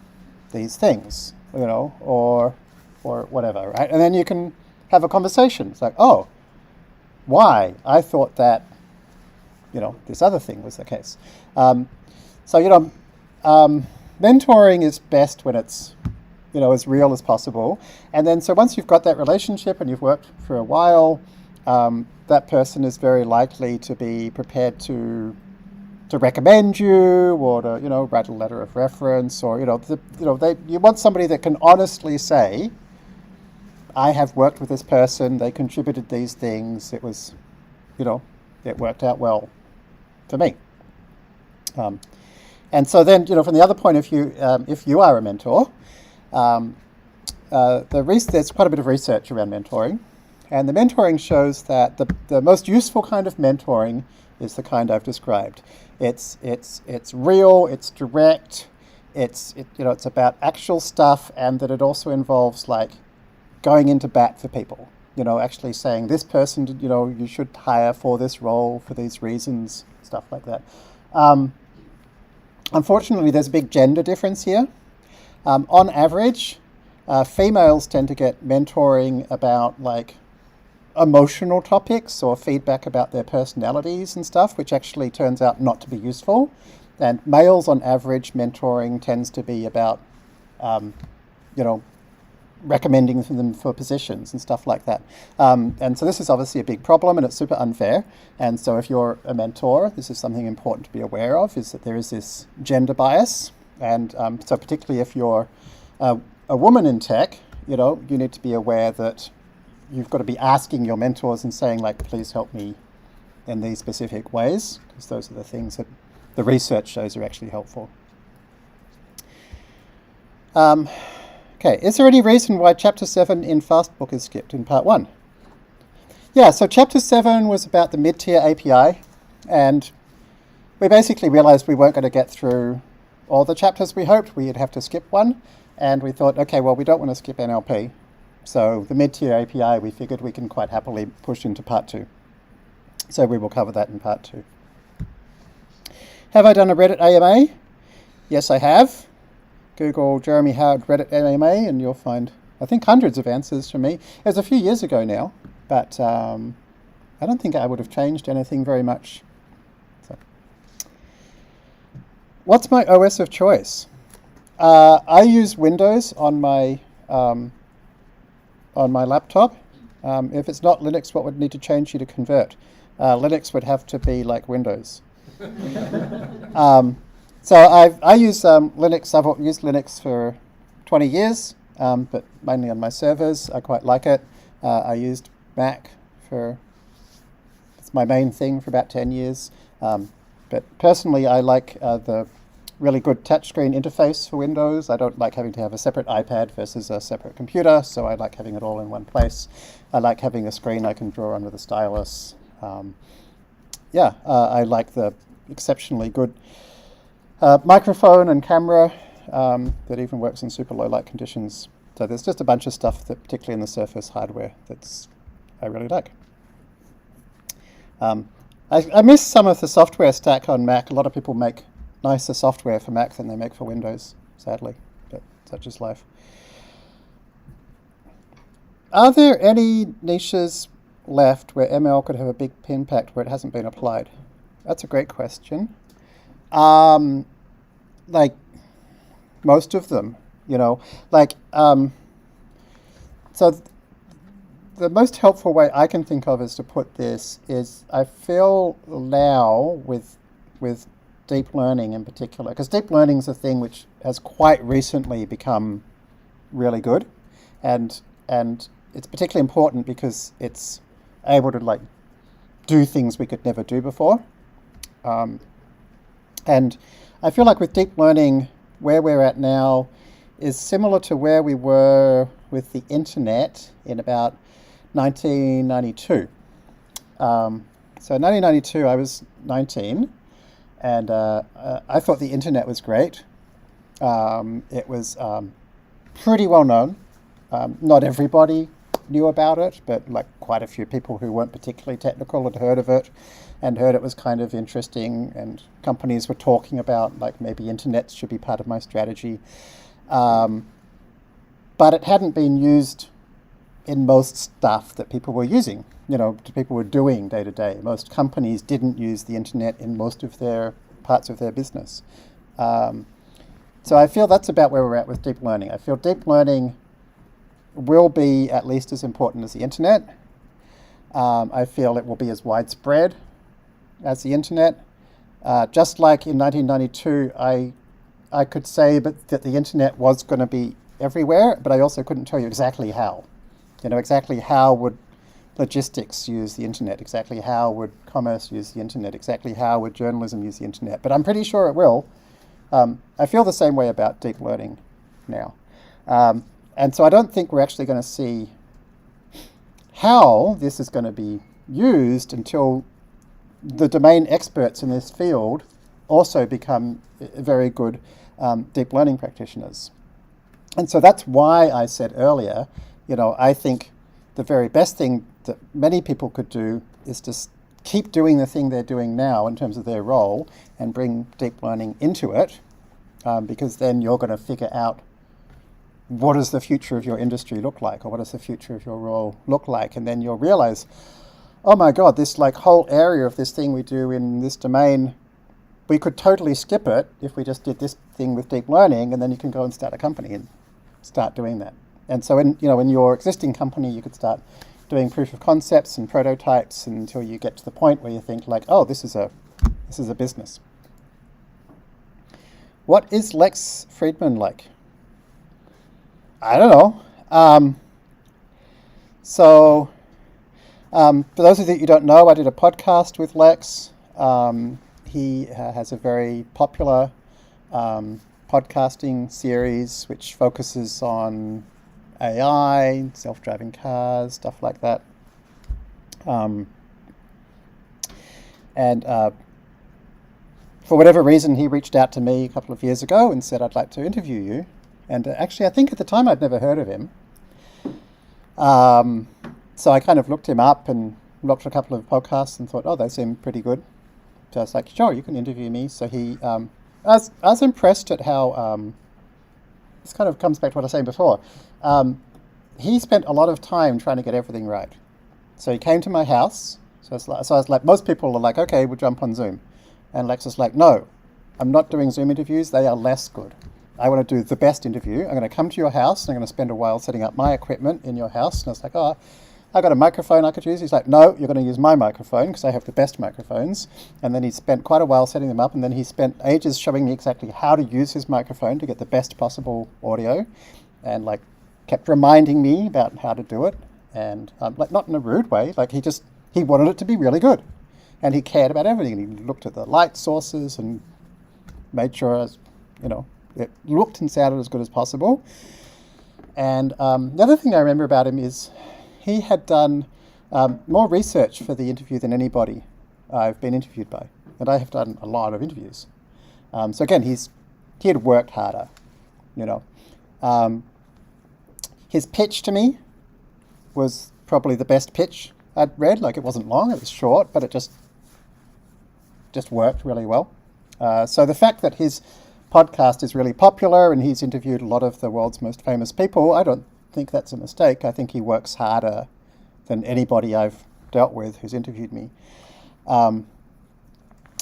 these things, or whatever, right? And then you can have a conversation. It's like, oh, why? I thought that, this other thing was the case. Mentoring is best when it's, as real as possible. And then, so once you've got that relationship and you've worked for a while, that person is very likely to be prepared to recommend you, or to write a letter of reference, or you want somebody that can honestly say, I have worked with this person, they contributed these things, it was, it worked out well for me. And so then, from the other point of view, if you are a mentor, there's quite a bit of research around mentoring, and the mentoring shows that the most useful kind of mentoring is the kind I've described. It's real, it's direct, it's about actual stuff, and that it also involves like going into bat for people. Actually saying this person, you should hire for this role for these reasons, stuff like that. Unfortunately, there's a big gender difference here. On average, females tend to get mentoring about like emotional topics or feedback about their personalities and stuff, which actually turns out not to be useful. And males, on average, mentoring tends to be about, recommending them for positions and stuff like that. And so this is obviously a big problem, and it's super unfair. And so if you're a mentor, this is something important to be aware of, is that there is this gender bias. And so particularly if you're a woman in tech, you need to be aware that you've got to be asking your mentors and saying, like, please help me in these specific ways, because those are the things that the research shows are actually helpful. Okay, is there any reason why Chapter 7 in Fastbook is skipped in Part 1? Yeah, so Chapter 7 was about the mid-tier API, and we basically realized we weren't going to get through all the chapters we hoped. We'd have to skip one, and we thought, okay, well, we don't want to skip NLP. So the mid-tier API, we figured we can quite happily push into Part 2. So we will cover that in Part 2. Have I done a Reddit AMA? Yes, I have. Google Jeremy Howard Reddit AMA, and you'll find, I think, hundreds of answers from me. It was a few years ago now, but I don't think I would have changed anything very much. So, what's my OS of choice? I use Windows on my laptop. If it's not Linux, what would need to change you to convert? Linux would have to be like Windows. So I use Linux. I've used Linux for 20 years, but mainly on my servers. I quite like it. I used Mac it's my main thing for about 10 years. But personally, I like the really good touchscreen interface for Windows. I don't like having to have a separate iPad versus a separate computer, so I like having it all in one place. I like having a screen I can draw on with a stylus. I like the exceptionally good microphone and camera that even works in super low light conditions. So there's just a bunch of stuff that, particularly in the Surface hardware, I really like. I miss some of the software stack on Mac. A lot of people make nicer software for Mac than they make for Windows, sadly, but such is life. Are there any niches left where ML could have a big impact where it hasn't been applied? That's a great question. Like most of them, so the most helpful way I can think of is to put this is I feel now with deep learning in particular, because deep learning is a thing which has quite recently become really good, and it's particularly important because it's able to do things we could never do before. And I feel like with deep learning, where we're at now is similar to where we were with the internet in about 1992. So in 1992, I was 19, and I thought the internet was great. It was pretty well known. Not everybody knew about it, but quite a few people who weren't particularly technical had heard of it and heard it was kind of interesting, and companies were talking about maybe internet should be part of my strategy. But it hadn't been used in most stuff that people were using, people were doing day to day. Most companies didn't use the internet in most of their parts of their business. So I feel that's about where we're at with deep learning. I feel deep learning will be at least as important as the internet. I feel it will be as widespread as the internet. Just like in 1992, I could say that the internet was going to be everywhere, but I also couldn't tell you exactly how. Exactly how would logistics use the internet? Exactly how would commerce use the internet? Exactly how would journalism use the internet? But I'm pretty sure it will. I feel the same way about deep learning now. And so I don't think we're actually going to see how this is going to be used until the domain experts in this field also become very good deep learning practitioners. And so that's why I said earlier, I think the very best thing that many people could do is to keep doing the thing they're doing now in terms of their role and bring deep learning into it, because then you're going to figure out what does the future of your industry look like, or what does the future of your role look like, and then you'll realize, oh my God, this whole area of this thing we do in this domain, we could totally skip it if we just did this thing with deep learning, and then you can go and start a company and start doing that. And so in your existing company, you could start doing proof of concepts and prototypes until you get to the point where you think oh, this is a business. What is Lex Friedman like? I don't know. For those of you who don't know, I did a podcast with Lex. He has a very popular podcasting series which focuses on AI, self-driving cars, stuff like that. For whatever reason, he reached out to me a couple of years ago and said, I'd like to interview you. And actually, I think at the time I'd never heard of him. So I kind of looked him up and looked at a couple of podcasts and thought, oh, they seem pretty good. So I was like, sure, you can interview me. So I was impressed at how, this kind of comes back to what I was saying before. He spent a lot of time trying to get everything right. So he came to my house. So I was like, most people are like, okay, we'll jump on Zoom. And Lex was like, no, I'm not doing Zoom interviews. They are less good. I want to do the best interview. I'm going to come to your house and I'm going to spend a while setting up my equipment in your house. And I was like, oh, I got a microphone I could use. He's like, no, you're going to use my microphone because I have the best microphones. And then he spent quite a while setting them up. And then he spent ages showing me exactly how to use his microphone to get the best possible audio, and kept reminding me about how to do it. And not in a rude way. He wanted it to be really good. And he cared about everything. He looked at the light sources and made sure it looked and sounded as good as possible. And the other thing I remember about him is he had done more research for the interview than anybody I've been interviewed by. And I have done a lot of interviews. So again, he had worked harder, His pitch to me was probably the best pitch I'd read. Like, it wasn't long, it was short, but it just worked really well. So the fact that his podcast is really popular and he's interviewed a lot of the world's most famous people, I don't think that's a mistake. I think he works harder than anybody I've dealt with who's interviewed me.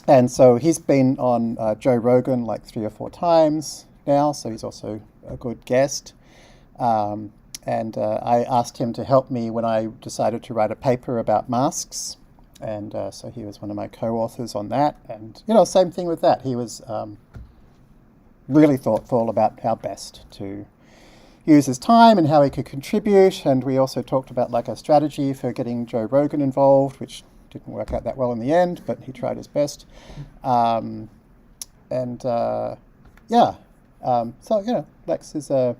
And so he's been on Joe Rogan like 3 or 4 times now, so he's also a good guest. And I asked him to help me when I decided to write a paper about masks. And so he was one of my co-authors on that. And, same thing with that. He was really thoughtful about how best to use his time and how he could contribute. And we also talked about like a strategy for getting Joe Rogan involved, which didn't work out that well in the end, but he tried his best. So, Lex is a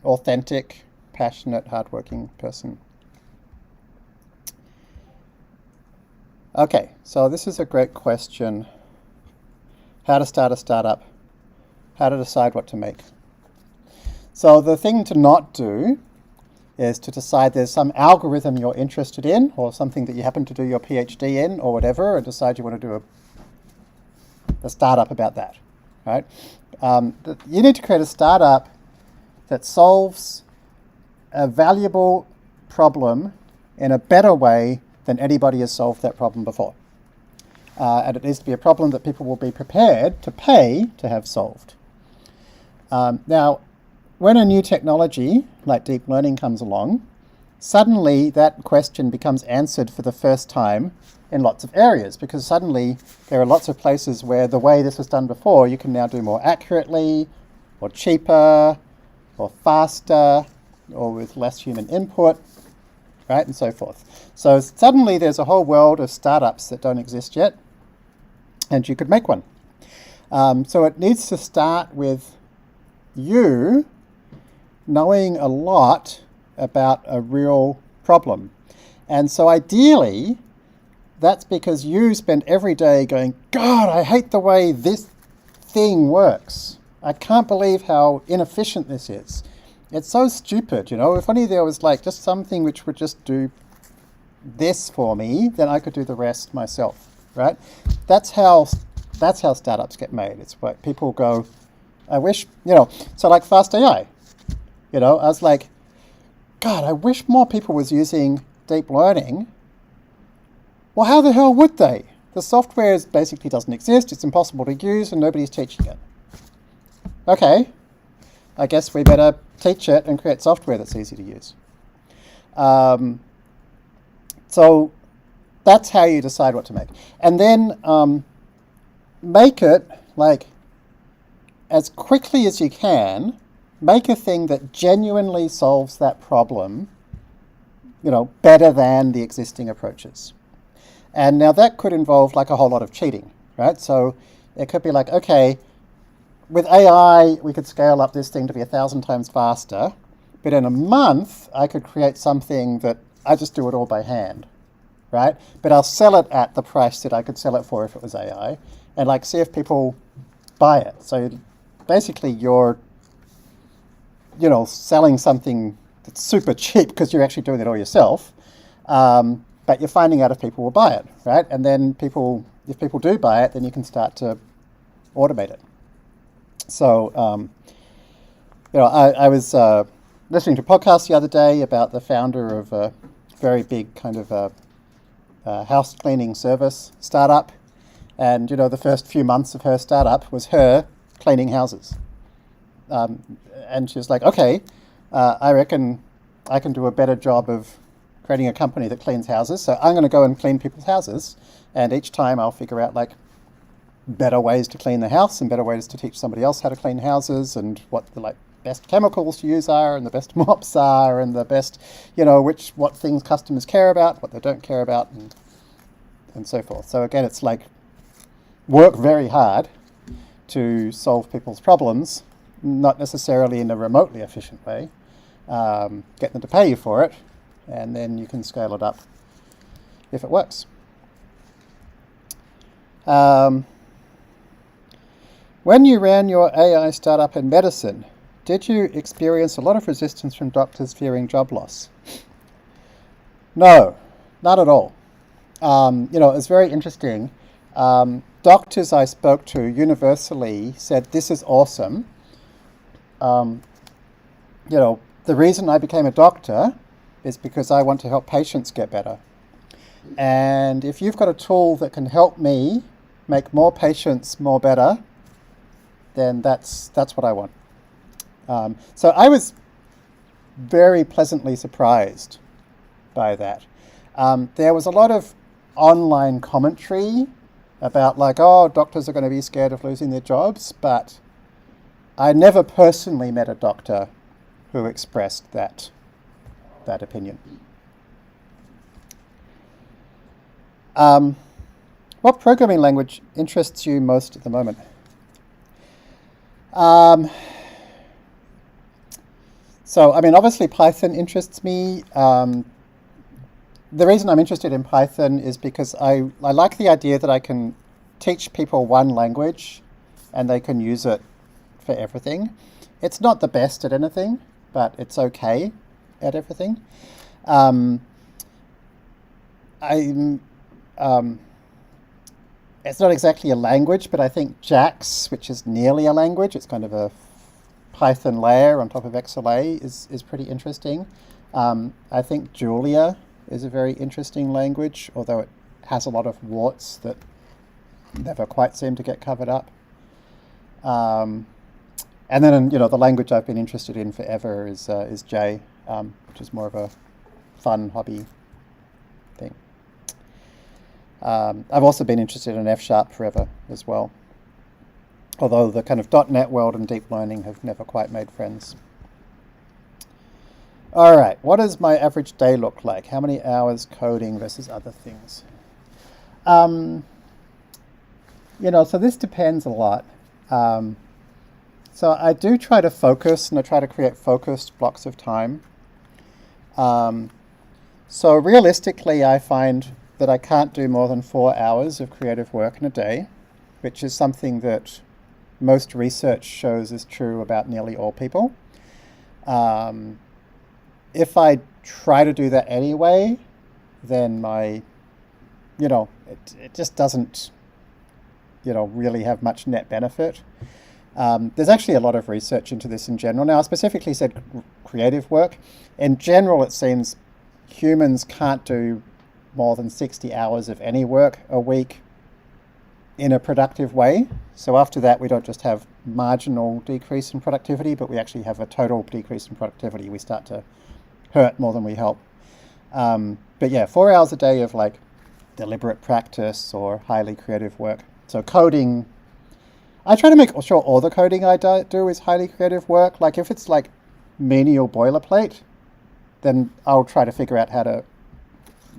authentic, passionate, hardworking person. Okay, so this is a great question. How to start a startup. How to decide what to make. So the thing to not do is to decide there's some algorithm you're interested in or something that you happen to do your PhD in or whatever, and decide you want to do a startup about that, right? You need to create a startup that solves a valuable problem in a better way than anybody has solved that problem before. And it needs to be a problem that people will be prepared to pay to have solved. Now, when a new technology like deep learning comes along, suddenly that question becomes answered for the first time in lots of areas, because suddenly there are lots of places where the way this was done before, you can now do more accurately or cheaper or faster or with less human input, right, and so forth. So suddenly there's a whole world of startups that don't exist yet, and you could make one. So it needs to start with you knowing a lot about a real problem. And so ideally, that's because you spend every day going, God, I hate the way this thing works. I can't believe how inefficient this is. It's so stupid, If only there was like just something which would just do this for me, then I could do the rest myself, right? That's how startups get made. It's what people go, I wish, so like fast AI. I was like, God, I wish more people was using deep learning. Well, how the hell would they? The software basically doesn't exist, it's impossible to use, and nobody's teaching it. Okay, I guess we better teach it and create software that's easy to use. So that's how you decide what to make. And then make it like as quickly as you can. Make a thing that genuinely solves that problem, better than the existing approaches. And now that could involve like a whole lot of cheating, right? So it could be like, okay, with AI, we could scale up this thing to be 1,000 times faster, but in a month, I could create something that I just do it all by hand, right? But I'll sell it at the price that I could sell it for if it was AI, and like see if people buy it. So basically you're selling something that's super cheap because you're actually doing it all yourself, but you're finding out if people will buy it, right? And then if people do buy it, then you can start to automate it. So, I was listening to a podcast the other day about the founder of a very big kind of house cleaning service startup, and the first few months of her startup was her cleaning houses. And she was like, okay, I reckon I can do a better job of creating a company that cleans houses. So I'm going to go and clean people's houses. And each time I'll figure out like better ways to clean the house and better ways to teach somebody else how to clean houses, and what the best chemicals to use are, and the best mops are, and the best, what things customers care about, what they don't care about, and so forth. So again, it's like, work very hard to solve people's problems, not necessarily in a remotely efficient way. Get them to pay you for it, and then you can scale it up if it works. When you ran your AI startup in medicine, did you experience a lot of resistance from doctors fearing job loss? No, not at all. It's very interesting. Doctors I spoke to universally said, this is awesome. The reason I became a doctor is because I want to help patients get better. And if you've got a tool that can help me make more patients more better, then that's what I want. So I was very pleasantly surprised by that. There was a lot of online commentary about doctors are going to be scared of losing their jobs, but I never personally met a doctor who expressed that opinion. What programming language interests you most at the moment? Obviously Python interests me. The reason I'm interested in Python is because I like the idea that I can teach people one language and they can use it for everything. It's not the best at anything, but it's okay at everything. It's not exactly a language, but I think JAX, which is nearly a language, it's kind of a Python layer on top of XLA, is pretty interesting. I think Julia is a very interesting language, although it has a lot of warts that never quite seem to get covered up. And then, the language I've been interested in forever is J, which is more of a fun hobby thing. I've also been interested in F# forever as well, although the kind of .NET world and deep learning have never quite made friends. All right, what does my average day look like? How many hours coding versus other things? So this depends a lot. So I do try to focus, and I try to create focused blocks of time. So realistically, I find that I can't do more than 4 hours of creative work in a day, which is something that most research shows is true about nearly all people. If I try to do that anyway, then it just doesn't, really have much net benefit. There's actually a lot of research into this in general. Now, I specifically said creative work. In general, it seems humans can't do more than 60 hours of any work a week in a productive way. So after that, we don't just have marginal decrease in productivity, but we actually have a total decrease in productivity. We start to hurt more than we help. But yeah, 4 hours a day of deliberate practice or highly creative work. So coding, I try to make sure all the coding I do is highly creative work. If it's menial boilerplate, then I'll try to figure out how to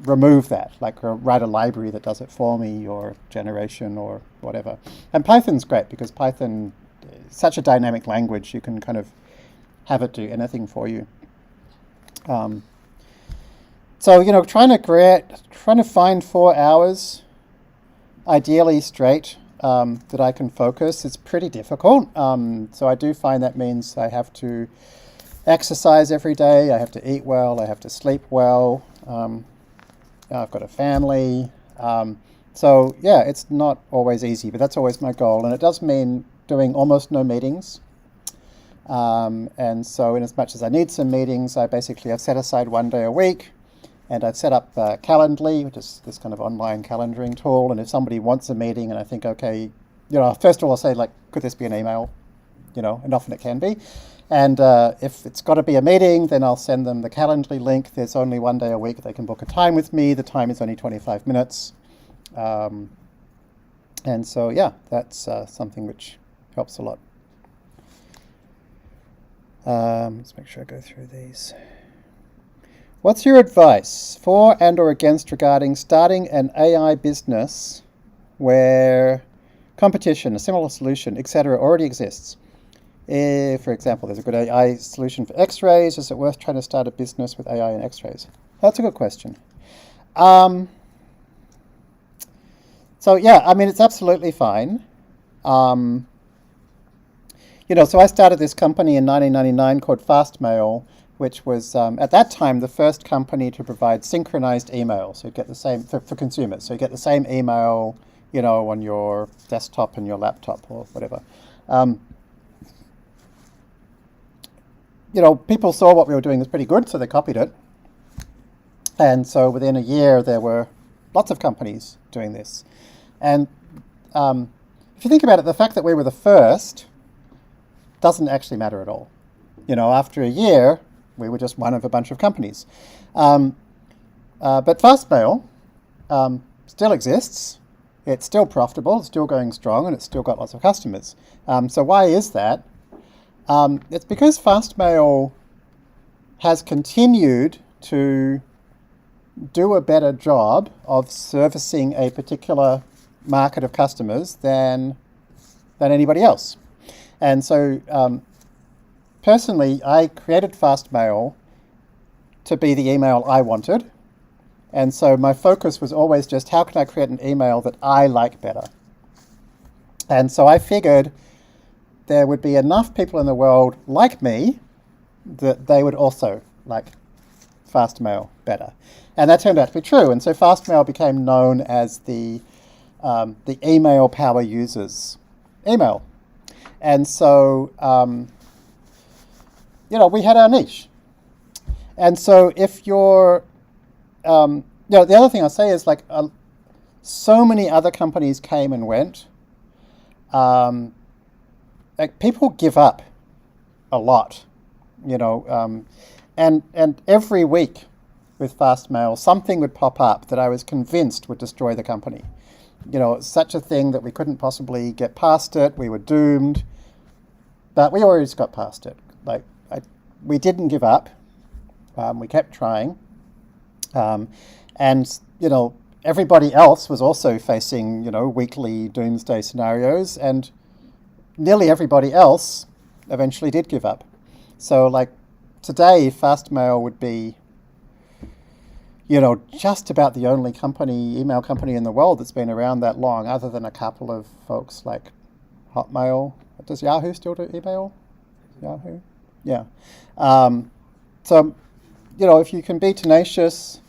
remove that, write a library that does it for me, or generation or whatever. And Python's great because Python is such a dynamic language. You can kind of have it do anything for you. So trying to find 4 hours, ideally straight, that I can focus, it's pretty difficult. So I do find that means I have to exercise every day, I have to eat well, I have to sleep well. I've got a family. So yeah, it's not always easy, but that's always my goal. And it does mean doing almost no meetings. And so in as much as I need some meetings, I've set aside 1 day a week, and I've set up Calendly, which is this kind of online calendaring tool. And if somebody wants a meeting and I think, okay, first of all, I'll say could this be an email? And often it can be. And if it's got to be a meeting, then I'll send them the Calendly link. There's only 1 day a week they can book a time with me. The time is only 25 minutes. And so, yeah, that's something which helps a lot. Let's make sure I go through these. What's your advice for and or against regarding starting an AI business where competition, a similar solution, etc., already exists. For example, there's a good AI solution for X-rays. Is it worth trying to start a business with AI and X-rays? That's a good question. So yeah, I mean, it's absolutely fine. So I started this company in 1999 called Fastmail, which was at that time the first company to provide synchronized email. So you get the same for consumers. So you get the same email, on your desktop and your laptop or whatever. People saw what we were doing was pretty good, so they copied it. And so within a year, there were lots of companies doing this. And if you think about it, the fact that we were the first doesn't actually matter at all. After a year, we were just one of a bunch of companies. But Fastmail still exists. It's still profitable, it's still going strong, and it's still got lots of customers. So why is that? It's because Fastmail has continued to do a better job of servicing a particular market of customers than anybody else. And so personally, I created Fastmail to be the email I wanted. And so my focus was always just how can I create an email that I like better? And so I figured there would be enough people in the world like me that they would also like Fastmail better. And that turned out to be true. And so Fastmail became known as the email power users email. And so, we had our niche. And so if you're, the other thing I'll say is so many other companies came and went. People give up a lot, and every week with Fastmail, something would pop up that I was convinced would destroy the company. It's such a thing that we couldn't possibly get past it. We were doomed, but we always got past it. We didn't give up. We kept trying, and everybody else was also facing weekly doomsday scenarios, and nearly everybody else eventually did give up. So today, Fastmail would be, just about the only email company in the world that's been around that long, other than a couple of folks like Hotmail. Does Yahoo still do email? Yahoo? Yeah. So, if you can be tenacious,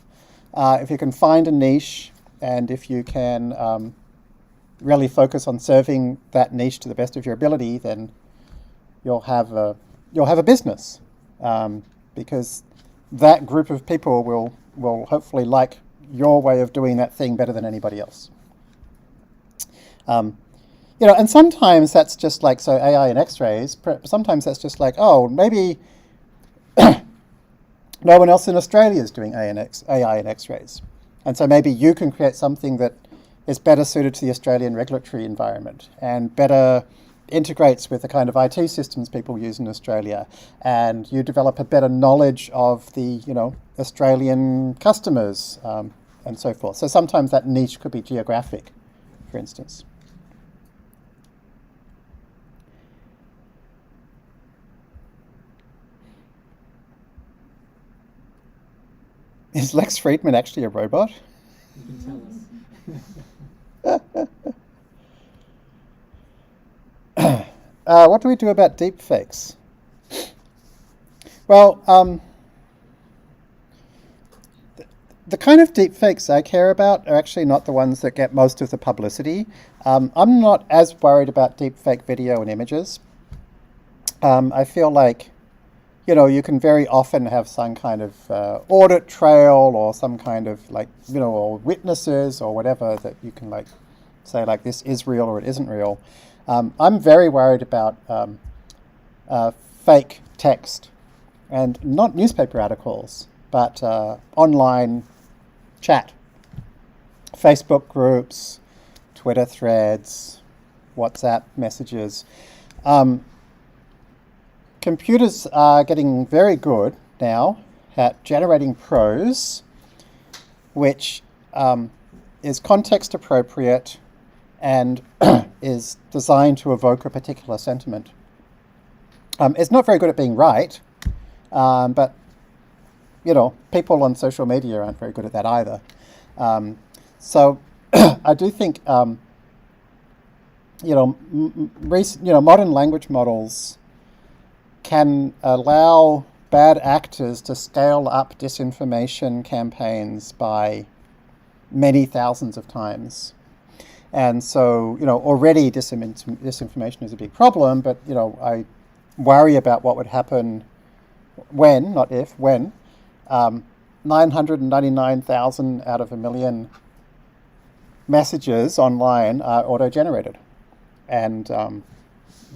if you can find a niche, and if you can really focus on serving that niche to the best of your ability, then you'll have a business, because that group of people will hopefully like your way of doing that thing better than anybody else. And sometimes that's just so AI and X-rays. Sometimes that's just maybe no one else in Australia is doing AI and X-rays, and so maybe you can create something that is better suited to the Australian regulatory environment and better integrates with the kind of IT systems people use in Australia, and you develop a better knowledge of the Australian customers and so forth. So sometimes that niche could be geographic, for instance. Is Lex Friedman actually a robot? You can tell us. What do we do about deepfakes? Well, the kind of deepfakes I care about are actually not the ones that get most of the publicity. I'm not as worried about deepfake video and images. I feel like, you can very often have some kind of audit trail or some kind of or witnesses or whatever that you can say this is real or it isn't real. I'm very worried about fake text, and not newspaper articles, but online chat, Facebook groups, Twitter threads, WhatsApp messages. Computers are getting very good now at generating prose, which is context appropriate and is designed to evoke a particular sentiment. It's not very good at being right, but people on social media aren't very good at that either. So I do think modern language models can allow bad actors to scale up disinformation campaigns by many thousands of times. And so, already disinformation is a big problem, but, I worry about what would happen when, not if, when, 999,000 out of 1 million messages online are auto-generated. And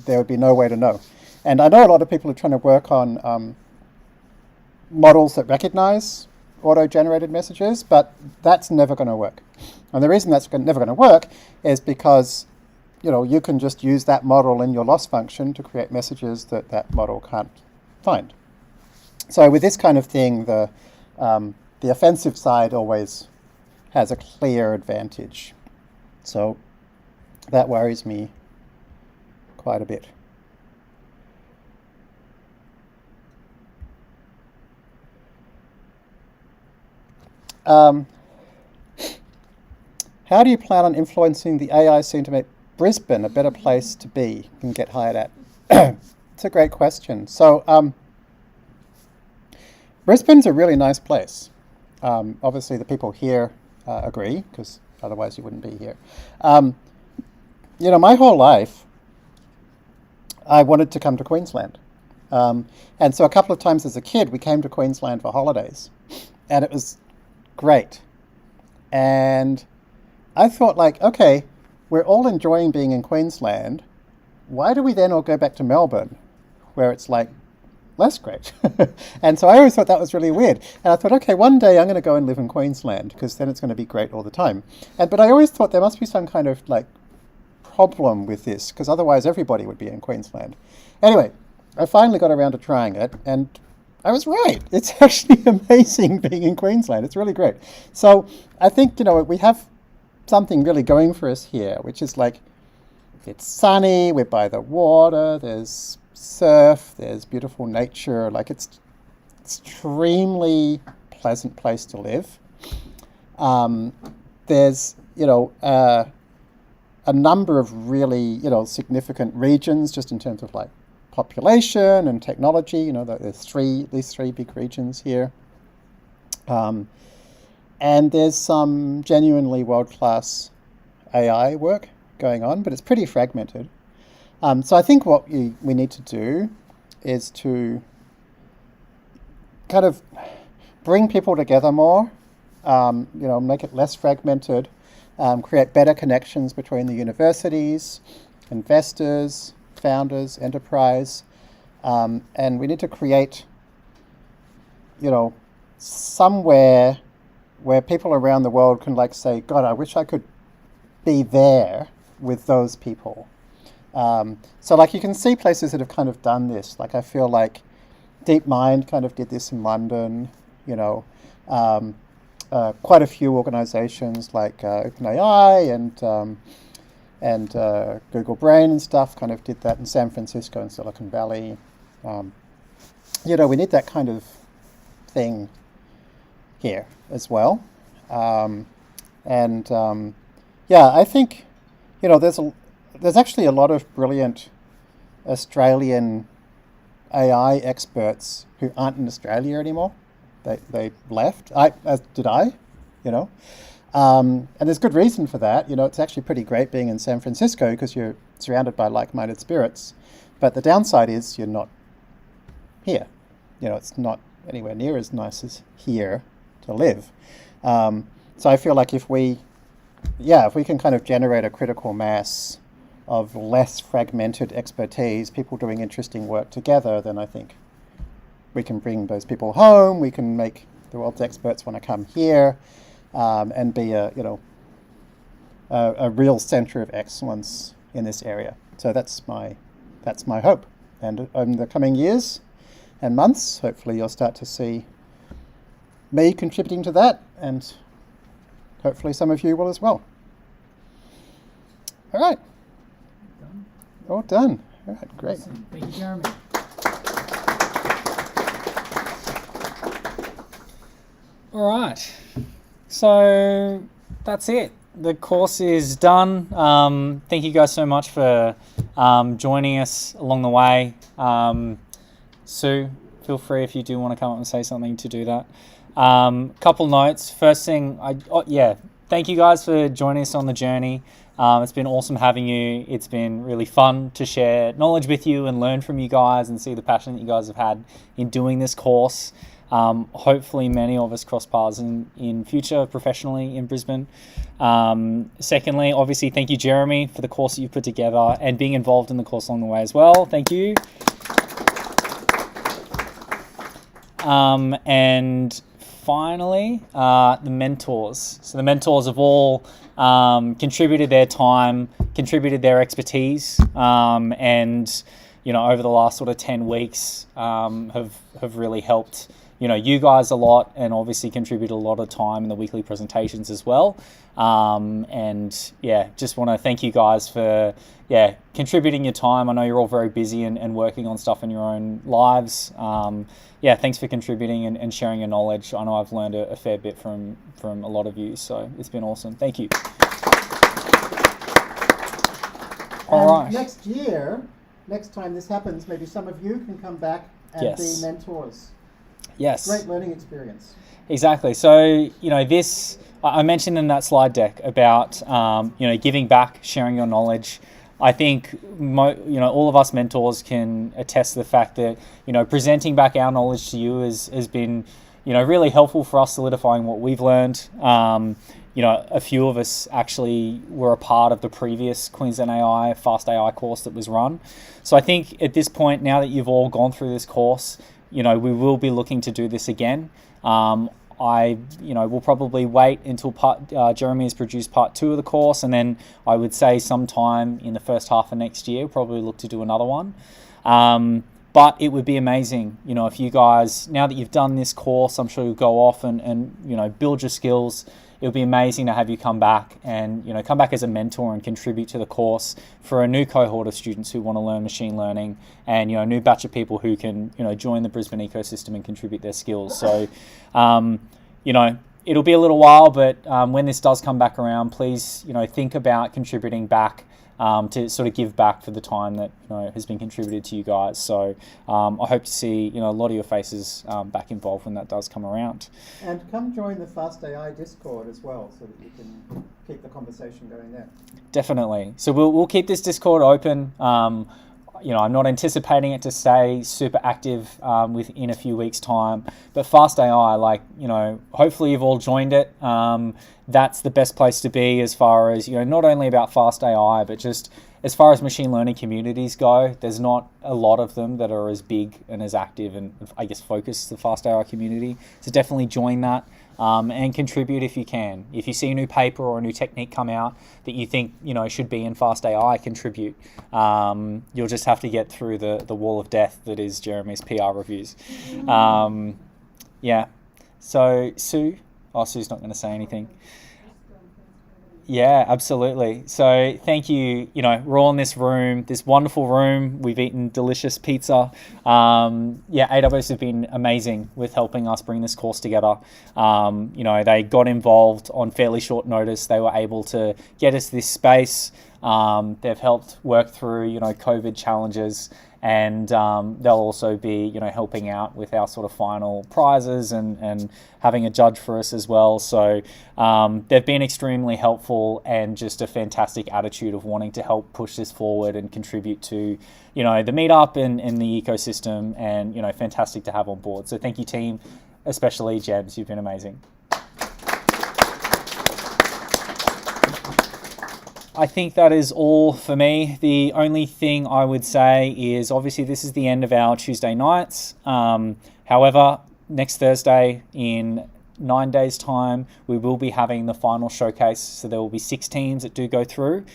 there would be no way to know. And I know a lot of people are trying to work on models that recognize auto-generated messages, but that's never going to work. And the reason that's never going to work is because you can just use that model in your loss function to create messages that model can't find. So with this kind of thing, the offensive side always has a clear advantage. So that worries me quite a bit. How do you plan on influencing the AI scene to make Brisbane a better place to be and get hired at? It's a great question. So Brisbane's a really nice place. Obviously the people here agree, because otherwise you wouldn't be here. My whole life I wanted to come to Queensland. And so a couple of times as a kid we came to Queensland for holidays, and it was great. And I thought, okay, we're all enjoying being in Queensland. Why do we then all go back to Melbourne, where it's less great? And so I always thought that was really weird. And I thought, okay, one day I'm going to go and live in Queensland, because then it's going to be great all the time. But I always thought there must be some kind of problem with this, because otherwise everybody would be in Queensland. Anyway, I finally got around to trying it, and I was right. It's actually amazing being in Queensland. It's really great. So I think, we have something really going for us here, which is it's sunny, we're by the water, there's surf, there's beautiful nature. It's extremely pleasant place to live. There's, a number of really, significant regions just in terms of population and technology. There's these three big regions here. And there's some genuinely world-class AI work going on, but it's pretty fragmented. So I think what we need to do is to kind of bring people together more, make it less fragmented, create better connections between the universities, investors, founders, enterprise, and we need to create, somewhere where people around the world can say, God, I wish I could be there with those people. So you can see places that have kind of done this. I feel like DeepMind kind of did this in London, quite a few organizations like OpenAI and Google Brain and stuff kind of did that in San Francisco and Silicon Valley. We need that kind of thing here as well. I think, there's actually a lot of brilliant Australian AI experts who aren't in Australia anymore. They left. As did I. And there's good reason for that. It's actually pretty great being in San Francisco because you're surrounded by like-minded spirits. But the downside is you're not here. It's not anywhere near as nice as here to live. So I feel like if we can kind of generate a critical mass of less fragmented expertise, people doing interesting work together, then I think we can bring those people home. We can make the world's experts want to come here, and be a real center of excellence in this area. So that's my hope. And in the coming years and months, hopefully you'll start to see me contributing to that, and hopefully some of you will as well. All right. All done. All right, great. Awesome. Thank you, Jeremy. All right. So that's it. The course is done. Thank you guys so much for joining us along the way. Sue, feel free if you do want to come up and say something to do that. Couple notes. First thing, thank you guys for joining us on the journey. It's been awesome having you. It's been really fun to share knowledge with you and learn from you guys and see the passion that you guys have had in doing this course. Hopefully many of us cross paths in future professionally in Brisbane. Secondly, obviously, thank you, Jeremy, for the course that you put together and being involved in the course along the way as well. Thank you. And finally, the mentors. So the mentors have all contributed their time, contributed their expertise, and over the last sort of 10 weeks have really helped you guys a lot, and obviously contribute a lot of time in the weekly presentations as well. Just want to thank you guys for contributing your time. I know you're all very busy and working on stuff in your own lives. Thanks for contributing and sharing your knowledge. I know I've learned a fair bit from a lot of you, so it's been awesome. Thank you. All right. Next time this happens, maybe some of you can come back and be mentors. Yes. Great learning experience. Exactly. So, this, I mentioned in that slide deck about, giving back, sharing your knowledge. I think, all of us mentors can attest to the fact that, presenting back our knowledge to you has been, really helpful for us solidifying what we've learned. A few of us actually were a part of the previous Queensland AI, fast AI course that was run. So I think at this point, now that you've all gone through this course, we will be looking to do this again. We'll probably wait until Jeremy has produced part 2 of the course, and then I would say sometime in the first half of next year, probably look to do another one. But it would be amazing, if you guys, now that you've done this course, I'm sure you'll go off and build your skills. It would be amazing to have you come back and, come back as a mentor and contribute to the course for a new cohort of students who want to learn machine learning, and, a new batch of people who can, join the Brisbane ecosystem and contribute their skills. So, it'll be a little while, but when this does come back around, please, think about contributing back to sort of give back for the time that has been contributed to you guys. So I hope to see a lot of your faces back involved when that does come around. And come join the Fast AI Discord as well, so that you can keep the conversation going there. Definitely. So we'll keep this Discord open. I'm not anticipating it to stay super active within a few weeks' time. But Fast AI, hopefully you've all joined it. That's the best place to be as far as, not only about Fast AI, but just as far as machine learning communities go. There's not a lot of them that are as big and as active and, I guess, focused the Fast AI community. So definitely join that. And contribute if you can. If you see a new paper or a new technique come out that you think should be in Fast AI, contribute. You'll just have to get through the wall of death that is Jeremy's PR reviews. So Sue, Sue's not going to say anything. Yeah, absolutely. So thank you. We're all in this room, this wonderful room. We've eaten delicious pizza. AWS have been amazing with helping us bring this course together. They got involved on fairly short notice. They were able to get us this space. They've helped work through, COVID challenges. And they'll also be, helping out with our sort of final prizes and having a judge for us as well. So they've been extremely helpful, and just a fantastic attitude of wanting to help push this forward and contribute to, the meetup and the ecosystem, and, fantastic to have on board. So thank you, team, especially Jebs. You've been amazing. I think that is all for me. The only thing I would say is, obviously this is the end of our Tuesday nights. However, next Thursday in 9 days' time, we will be having the final showcase. So there will be 6 teams that do go through.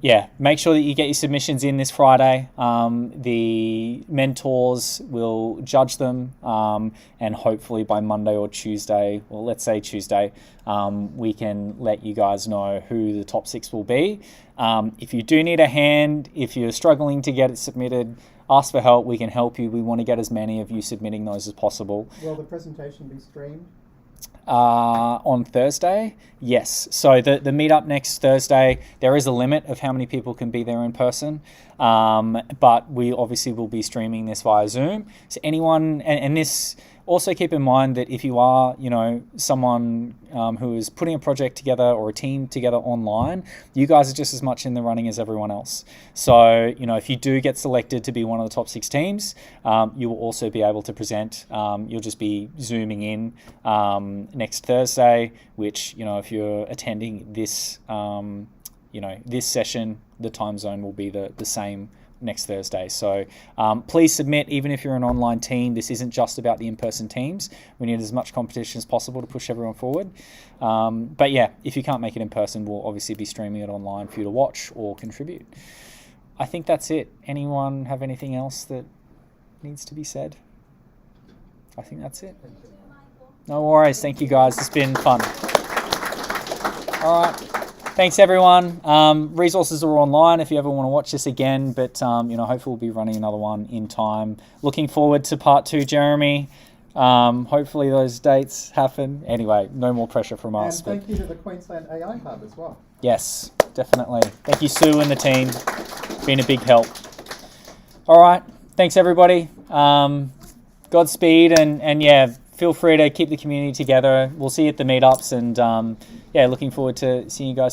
yeah, make sure that you get your submissions in this Friday. The mentors will judge them, and hopefully by Monday or Tuesday, well, let's say Tuesday, we can let you guys know who the top 6 will be. If you do need a hand, if you're struggling to get it submitted, ask for help. We can help you. We want to get as many of you submitting those as possible. Will the presentation be streamed? On Thursday, yes. So the meetup next Thursday, there is a limit of how many people can be there in person, but we obviously will be streaming this via Zoom. So anyone, and this, also keep in mind that if you are, someone who is putting a project together or a team together online, you guys are just as much in the running as everyone else. So, if you do get selected to be one of the top 6 teams, you will also be able to present. You'll just be Zooming in next Thursday, which, if you're attending this, this session, the time zone will be the same next Thursday. So please submit, even if you're an online team. This isn't just about the in-person teams. We need as much competition as possible to push everyone forward. But yeah, if you can't make it in person, we'll obviously be streaming it online for you to watch or contribute. I think that's it. Anyone have anything else that needs to be said? I think that's it. No worries. Thank you, guys. It's been fun. All right. Thanks, everyone. Resources are online if you ever want to watch this again, but hopefully we'll be running another one in time. Looking forward to part 2, Jeremy. Hopefully those dates happen. Anyway, no more pressure from us. And thank you to the Queensland AI Hub as well. Yes, definitely. Thank you, Sue and the team. Been a big help. All right. Thanks, everybody. Godspeed, and yeah, feel free to keep the community together. We'll see you at the meetups, and looking forward to seeing you guys soon.